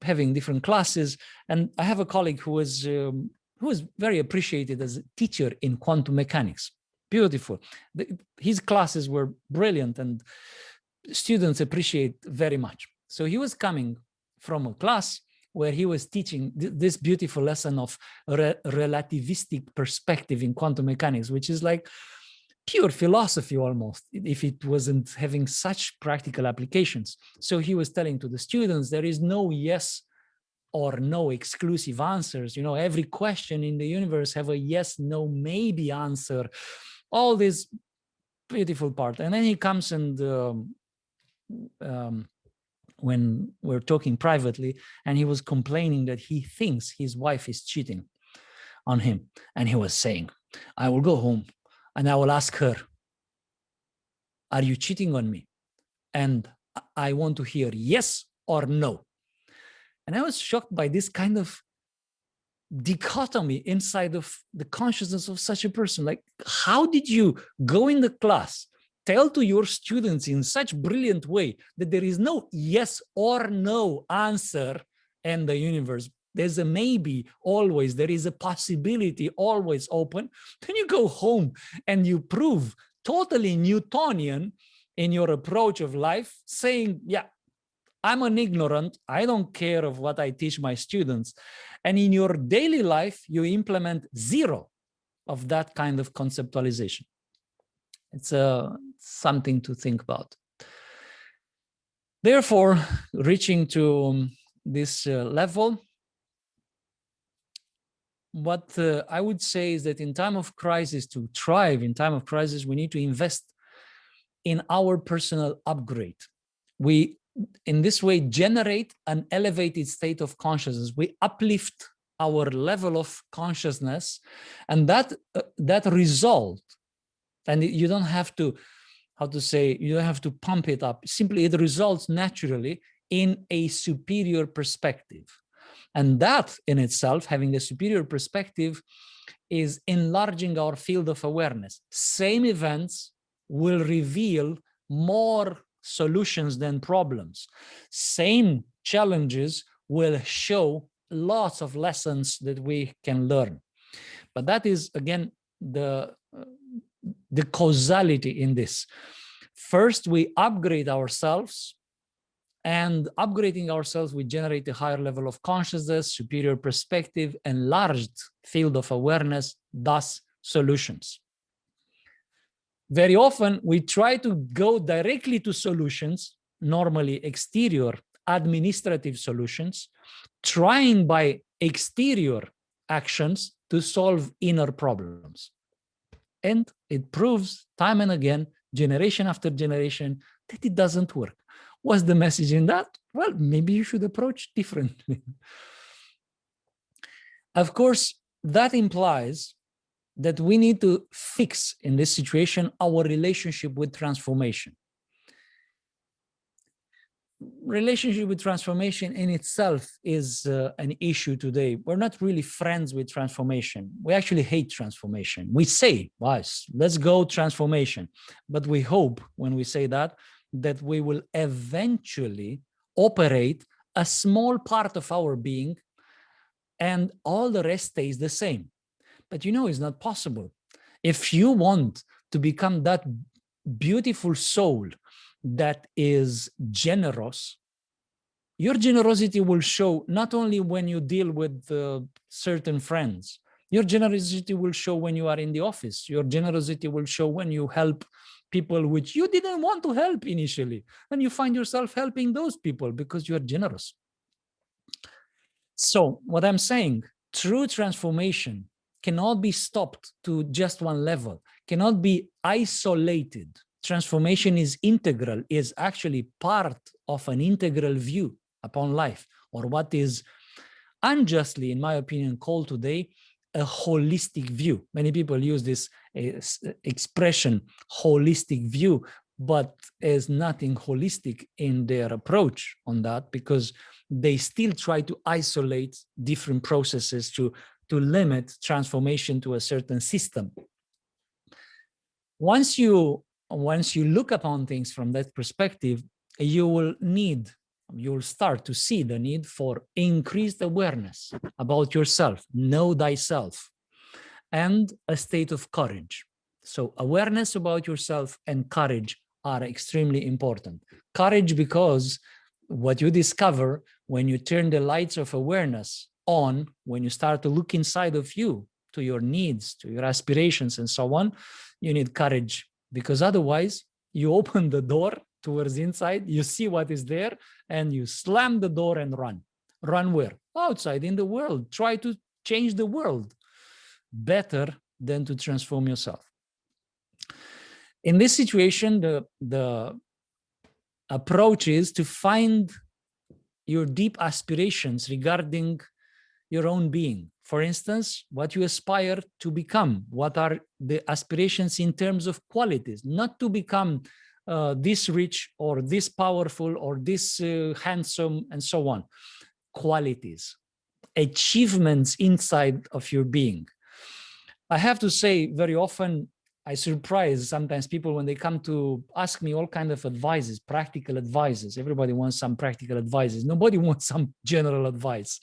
having different classes. And I have a colleague who was very appreciated as a teacher in quantum mechanics. Beautiful. His classes were brilliant and students appreciate very much. So he was coming from a class where he was teaching this beautiful lesson of relativistic perspective in quantum mechanics, which is like pure philosophy almost, if it wasn't having such practical applications. So he was telling to the students, there is no yes or no exclusive answers. You know, every question in the universe have a yes, no, maybe answer, all this beautiful part. And then he comes and when we're talking privately, and he was complaining that he thinks his wife is cheating on him. And he was saying, I will go home and I will ask her, are you cheating on me? And I want to hear yes or no. And I was shocked by this kind of dichotomy inside of the consciousness of such a person. Like, how did you go in the class, tell to your students in such brilliant way that there is no yes or no answer in the universe? There's a maybe always, there is a possibility always open. Then you go home and you prove totally Newtonian in your approach of life, saying, yeah, I'm an ignorant, I don't care of what I teach my students. And in your daily life, you implement zero of that kind of conceptualization. It's something to think about. Therefore, reaching to this level, what I would say is that in time of crisis, to thrive in time of crisis, we need to invest in our personal upgrade. We, in this way, generate an elevated state of consciousness. We uplift our level of consciousness, and that result, and you don't have to, how to say, you don't have to pump it up. Simply, it results naturally in a superior perspective. And that in itself, having a superior perspective, is enlarging our field of awareness. Same events will reveal more solutions than problems. Same challenges will show lots of lessons that we can learn. But that is, again, the causality in this. First, we upgrade ourselves, and upgrading ourselves, we generate a higher level of consciousness, superior perspective, enlarged field of awareness, thus solutions. Very often, we try to go directly to solutions, normally exterior administrative solutions, trying by exterior actions to solve inner problems. And it proves time and again, generation after generation, that it doesn't work. What's the message in that? Well, maybe you should approach differently. Of course, that implies that we need to fix in this situation our relationship with transformation. Relationship with transformation in itself is an issue today. We're not really friends with transformation. We actually hate transformation. We say, well, let's go transformation. But we hope when we say that we will eventually operate a small part of our being and all the rest stays the same. But you know, it's not possible. If you want to become that beautiful soul that is generous, your generosity will show not only when you deal with certain friends. Your generosity will show when you are in the office. Your generosity will show when you help people which you didn't want to help initially, and you find yourself helping those people because you are generous. So what I'm saying, true transformation cannot be stopped to just one level, cannot be isolated. Transformation is integral, is actually part of an integral view upon life, or what is unjustly, in my opinion, called today a holistic view. Many people use this expression, holistic view, but there's nothing holistic in their approach on that, because they still try to isolate different processes to limit transformation to a certain system. Once you look upon things from that perspective, you'll start to see the need for increased awareness about yourself, know thyself, and a state of courage. So awareness about yourself and courage are extremely important. Courage, because what you discover when you turn the lights of awareness on, when you start to look inside of you, to your needs, to your aspirations, and so on, you need courage, because otherwise you open the door towards inside, you see what is there, and you slam the door and run. Run where? Outside in the world. Try to change the world better than to transform yourself. In this situation, the approach is to find your deep aspirations regarding your own being. For instance, what you aspire to become, what are the aspirations in terms of qualities, not to become this rich or this powerful or this handsome and so on. Qualities, achievements inside of your being. I have to say, very often I surprise sometimes people when they come to ask me all kinds of advices, practical advices. Everybody wants some practical advices. Nobody wants some general advice.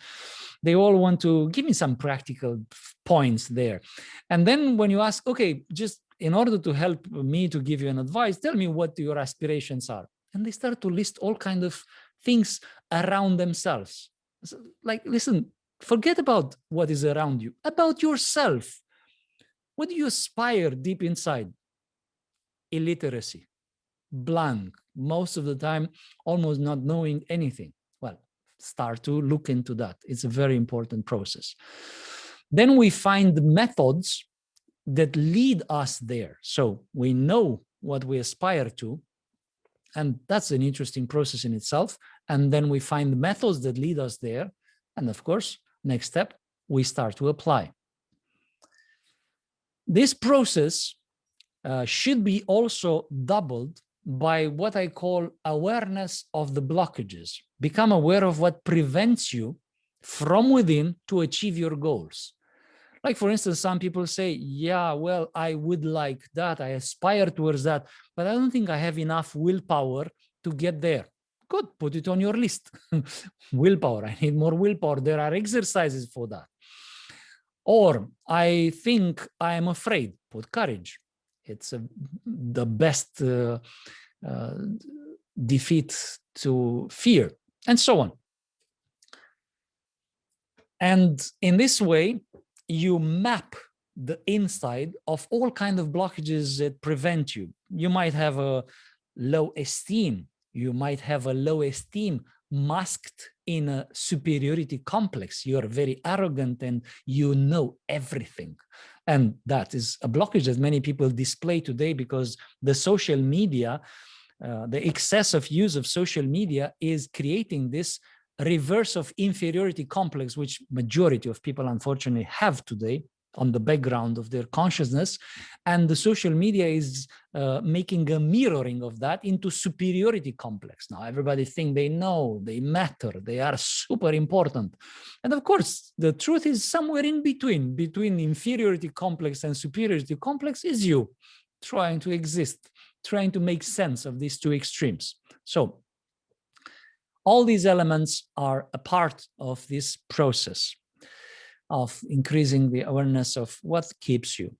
They all want to give me some practical points there. And then when you ask, okay, just in order to help me to give you an advice, tell me what your aspirations are. And they start to list all kinds of things around themselves. So, like, listen, forget about what is around you, about yourself. What do you aspire deep inside? Illiteracy, blank, most of the time, almost not knowing anything. Well, start to look into that. It's a very important process. Then we find methods that lead us there. So we know what we aspire to, and that's an interesting process in itself. And then we find methods that lead us there. And of course, next step, we start to apply. This process should be also doubled by what I call awareness of the blockages. Become aware of what prevents you from within to achieve your goals. Like, for instance, some people say, yeah, well, I would like that, I aspire towards that, but I don't think I have enough willpower to get there. Good, put it on your list. Willpower, I need more willpower. There are exercises for that. Or I think I am afraid, put courage. It's the best defeat to fear, and so on. And in this way, you map the inside of all kinds of blockages that prevent you. You might have a low esteem. You might have a low esteem masked in a superiority complex. You're very arrogant and you know everything. And that is a blockage that many people display today because the social media, the excessive use of social media is creating this reverse of inferiority complex, which majority of people unfortunately have today on the background of their consciousness. And the social media is making a mirroring of that into superiority complex. Now everybody thinks they know, they matter, they are super important. And of course, the truth is somewhere in between inferiority complex and superiority complex is you trying to exist, trying to make sense of these two extremes. So all these elements are a part of this process of increasing the awareness of what keeps you.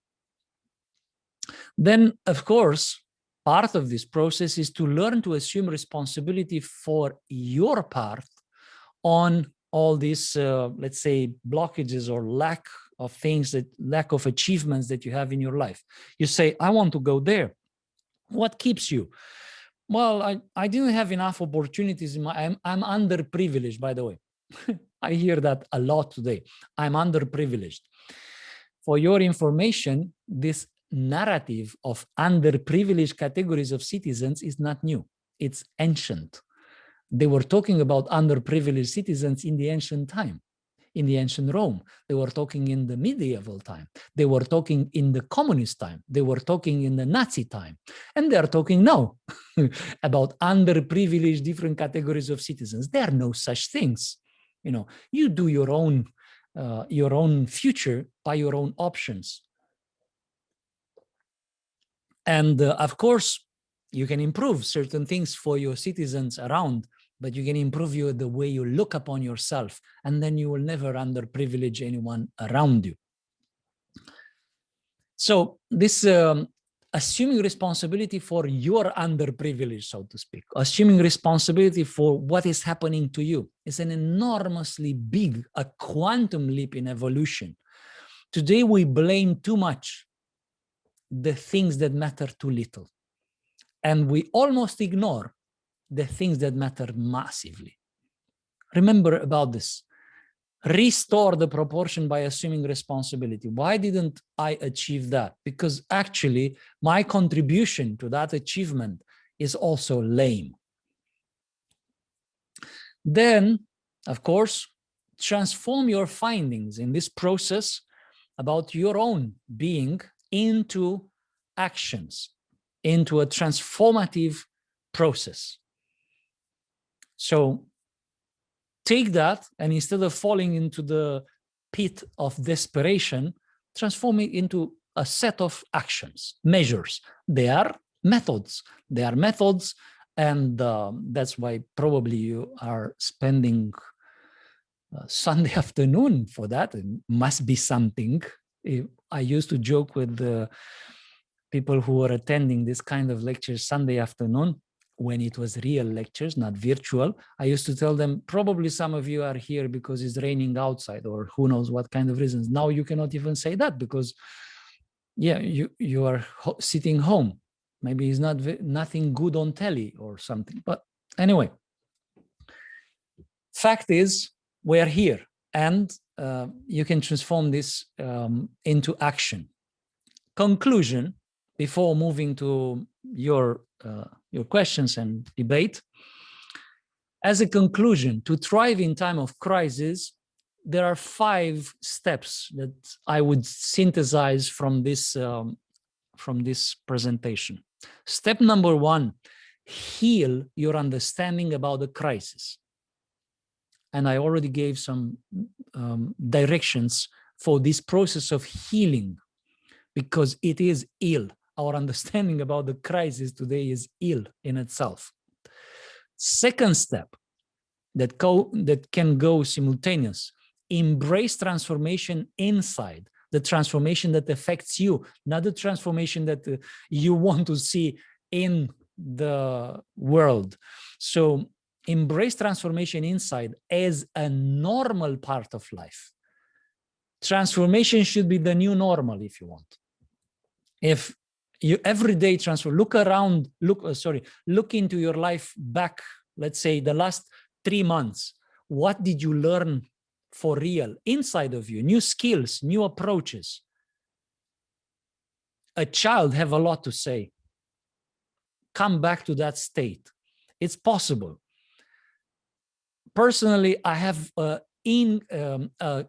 Then, of course, part of this process is to learn to assume responsibility for your part on all these, let's say, blockages or lack of achievements that you have in your life. You say, I want to go there. What keeps you? Well, I didn't have enough opportunities. I'm underprivileged, by the way. I hear that a lot today. I'm underprivileged. For your information, this narrative of underprivileged categories of citizens is not new. It's ancient. They were talking about underprivileged citizens in the ancient time, in the ancient Rome. They were talking in the medieval time. They were talking in the communist time. They were talking in the Nazi time. And they're talking now about underprivileged different categories of citizens. There are no such things. You know, you do your own future by your own options. And of course, you can improve certain things for your citizens around, but you can improve the way you look upon yourself, and then you will never underprivilege anyone around you. So this assuming responsibility for your underprivilege, so to speak, assuming responsibility for what is happening to you is an enormously big, a quantum leap in evolution. Today, we blame too much the things that matter too little. And we almost ignore the things that matter massively. Remember about this. Restore the proportion by assuming responsibility. Why didn't I achieve that? Because actually my contribution to that achievement is also lame. Then, of course, transform your findings in this process about your own being into actions, into a transformative process. So take that, and instead of falling into the pit of desperation, transform it into a set of actions, measures. They are methods. They are methods, and that's why probably you are spending Sunday afternoon for that. It must be something. I used to joke with people who were attending this kind of lectures Sunday afternoon, when it was real lectures, not virtual. I used to tell them, probably some of you are here because it's raining outside, or who knows what kind of reasons. Now you cannot even say that because, yeah, you are sitting home. Maybe it's nothing good on telly or something. But anyway, fact is, we are here, and you can transform this into action. Conclusion, before moving to your questions and debate. As a conclusion, to thrive in time of crisis, there are 5 steps that I would synthesize from this presentation. Step number 1, heal your understanding about the crisis. And I already gave some directions for this process of healing, because it is ill. Our understanding about the crisis today is ill in itself. Second step that can go simultaneous: embrace transformation inside, the transformation that affects you, not the transformation that you want to see in the world. So embrace transformation inside as a normal part of life. Transformation should be the new normal, if you want. If you everyday transform, look around, look into your life back, let's say the last 3 months. What did you learn for real inside of you? New skills, new approaches. A child have a lot to say. Come back to that state. It's possible. Personally, I have a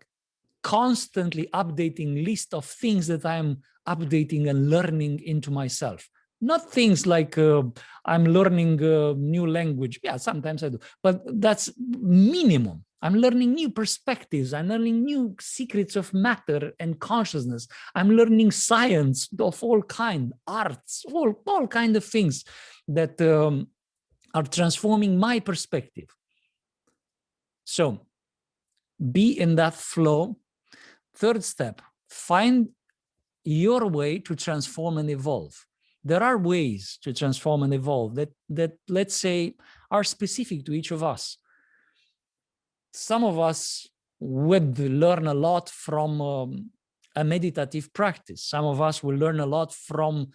constantly updating list of things that I'm updating and learning into myself. Not things like I'm learning a new language. Yeah, sometimes I do, but that's minimum. I'm learning new perspectives. I'm learning new secrets of matter and consciousness. I'm learning science of all kind, arts, all kind of things that are transforming my perspective. So be in that flow. Third step, find your way to transform and evolve. There are ways to transform and evolve that let's say are specific to each of us. Some of us would learn a lot from a meditative practice. Some of us will learn a lot from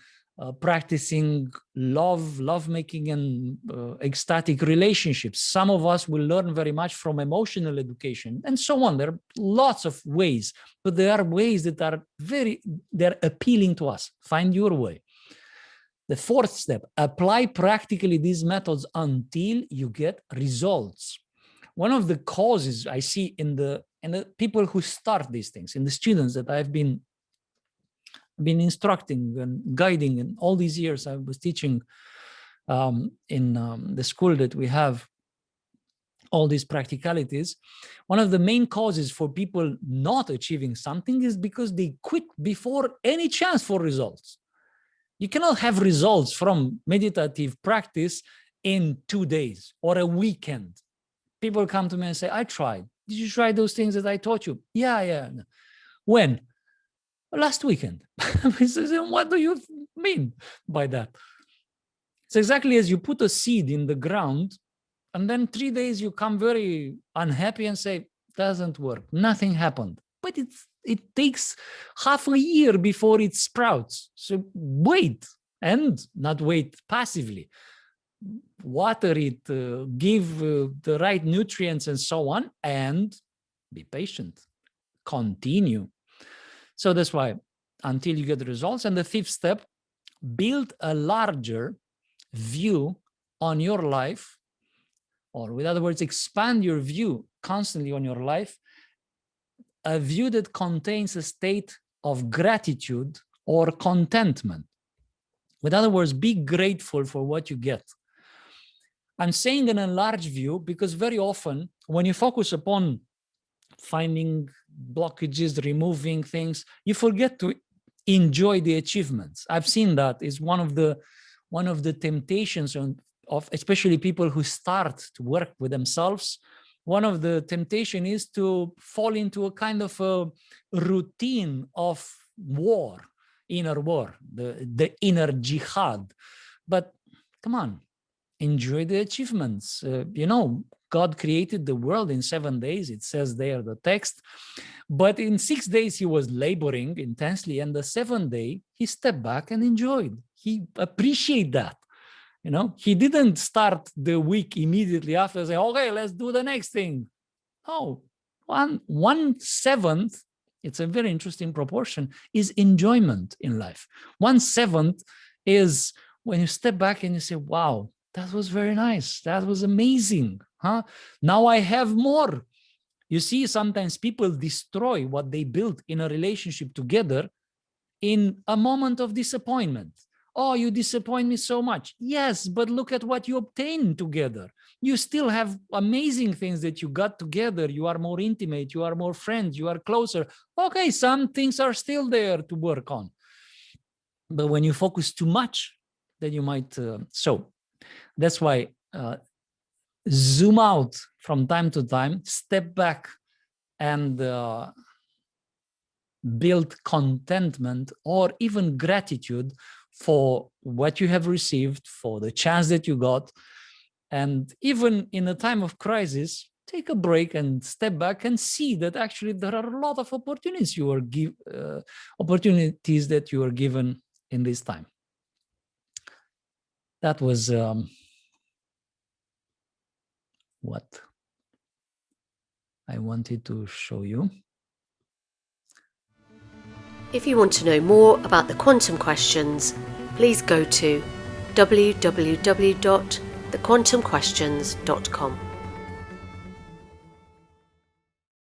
practicing lovemaking and ecstatic relationships. Some of us will learn very much from emotional education and so on. There are lots of ways, but there are ways that are they're appealing to us. Find your way. The fourth step, apply practically these methods until you get results. One of the causes I see in the people who start these things, in the students that I've been instructing and guiding in all these years I was teaching in the school that we have all these practicalities, one of the main causes for people not achieving something is because they quit before any chance for results. You cannot have results from meditative practice in 2 days or a weekend. People come to me and say, I tried. Did you try those things that I taught you? Yeah. When? Last weekend. What do you mean by that? It's exactly as you put a seed in the ground, and then 3 days you come very unhappy and say, doesn't work, nothing happened. But it takes half a year before it sprouts. So wait, and not wait passively. Water it, give the right nutrients and so on, and be patient. Continue. So that's why until you get the results. And the fifth step, build a larger view on your life, or with other words, expand your view constantly on your life, a view that contains a state of gratitude or contentment. With other words, be grateful for what you get. I'm saying an enlarged view because very often when you focus upon finding blockages, removing things, you forget to enjoy the achievements. I've seen that is one of the temptations of especially people who start to work with themselves. One of the temptation is to fall into a kind of a routine of war, inner war, the inner jihad. But come on, enjoy the achievements. God created the world in 7 days. It says there, the text. But in 6 days, he was laboring intensely. And the 7th day, he stepped back and enjoyed. He appreciated that. He didn't start the week immediately after saying, okay, let's do the next thing. No, 1/7, it's a very interesting proportion, is enjoyment in life. 1/7 is when you step back and you say, wow, that was very nice. That was amazing. Now I have more. You see, sometimes people destroy what they built in a relationship together in a moment of disappointment. Oh, you disappoint me so much. Yes, but look at what you obtained together. You still have amazing things that you got together. You are more intimate, you are more friends, you are closer. Okay, some things are still there to work on. But when you focus too much, then you might, so that's why zoom out from time to time, step back and build contentment or even gratitude for what you have received, for the chance that you got. And even in a time of crisis, take a break and step back and see that actually there are a lot of opportunities opportunities that you are given in this time. That was what I wanted to show you. If you want to know more about the quantum questions, please go to www.thequantumquestions.com.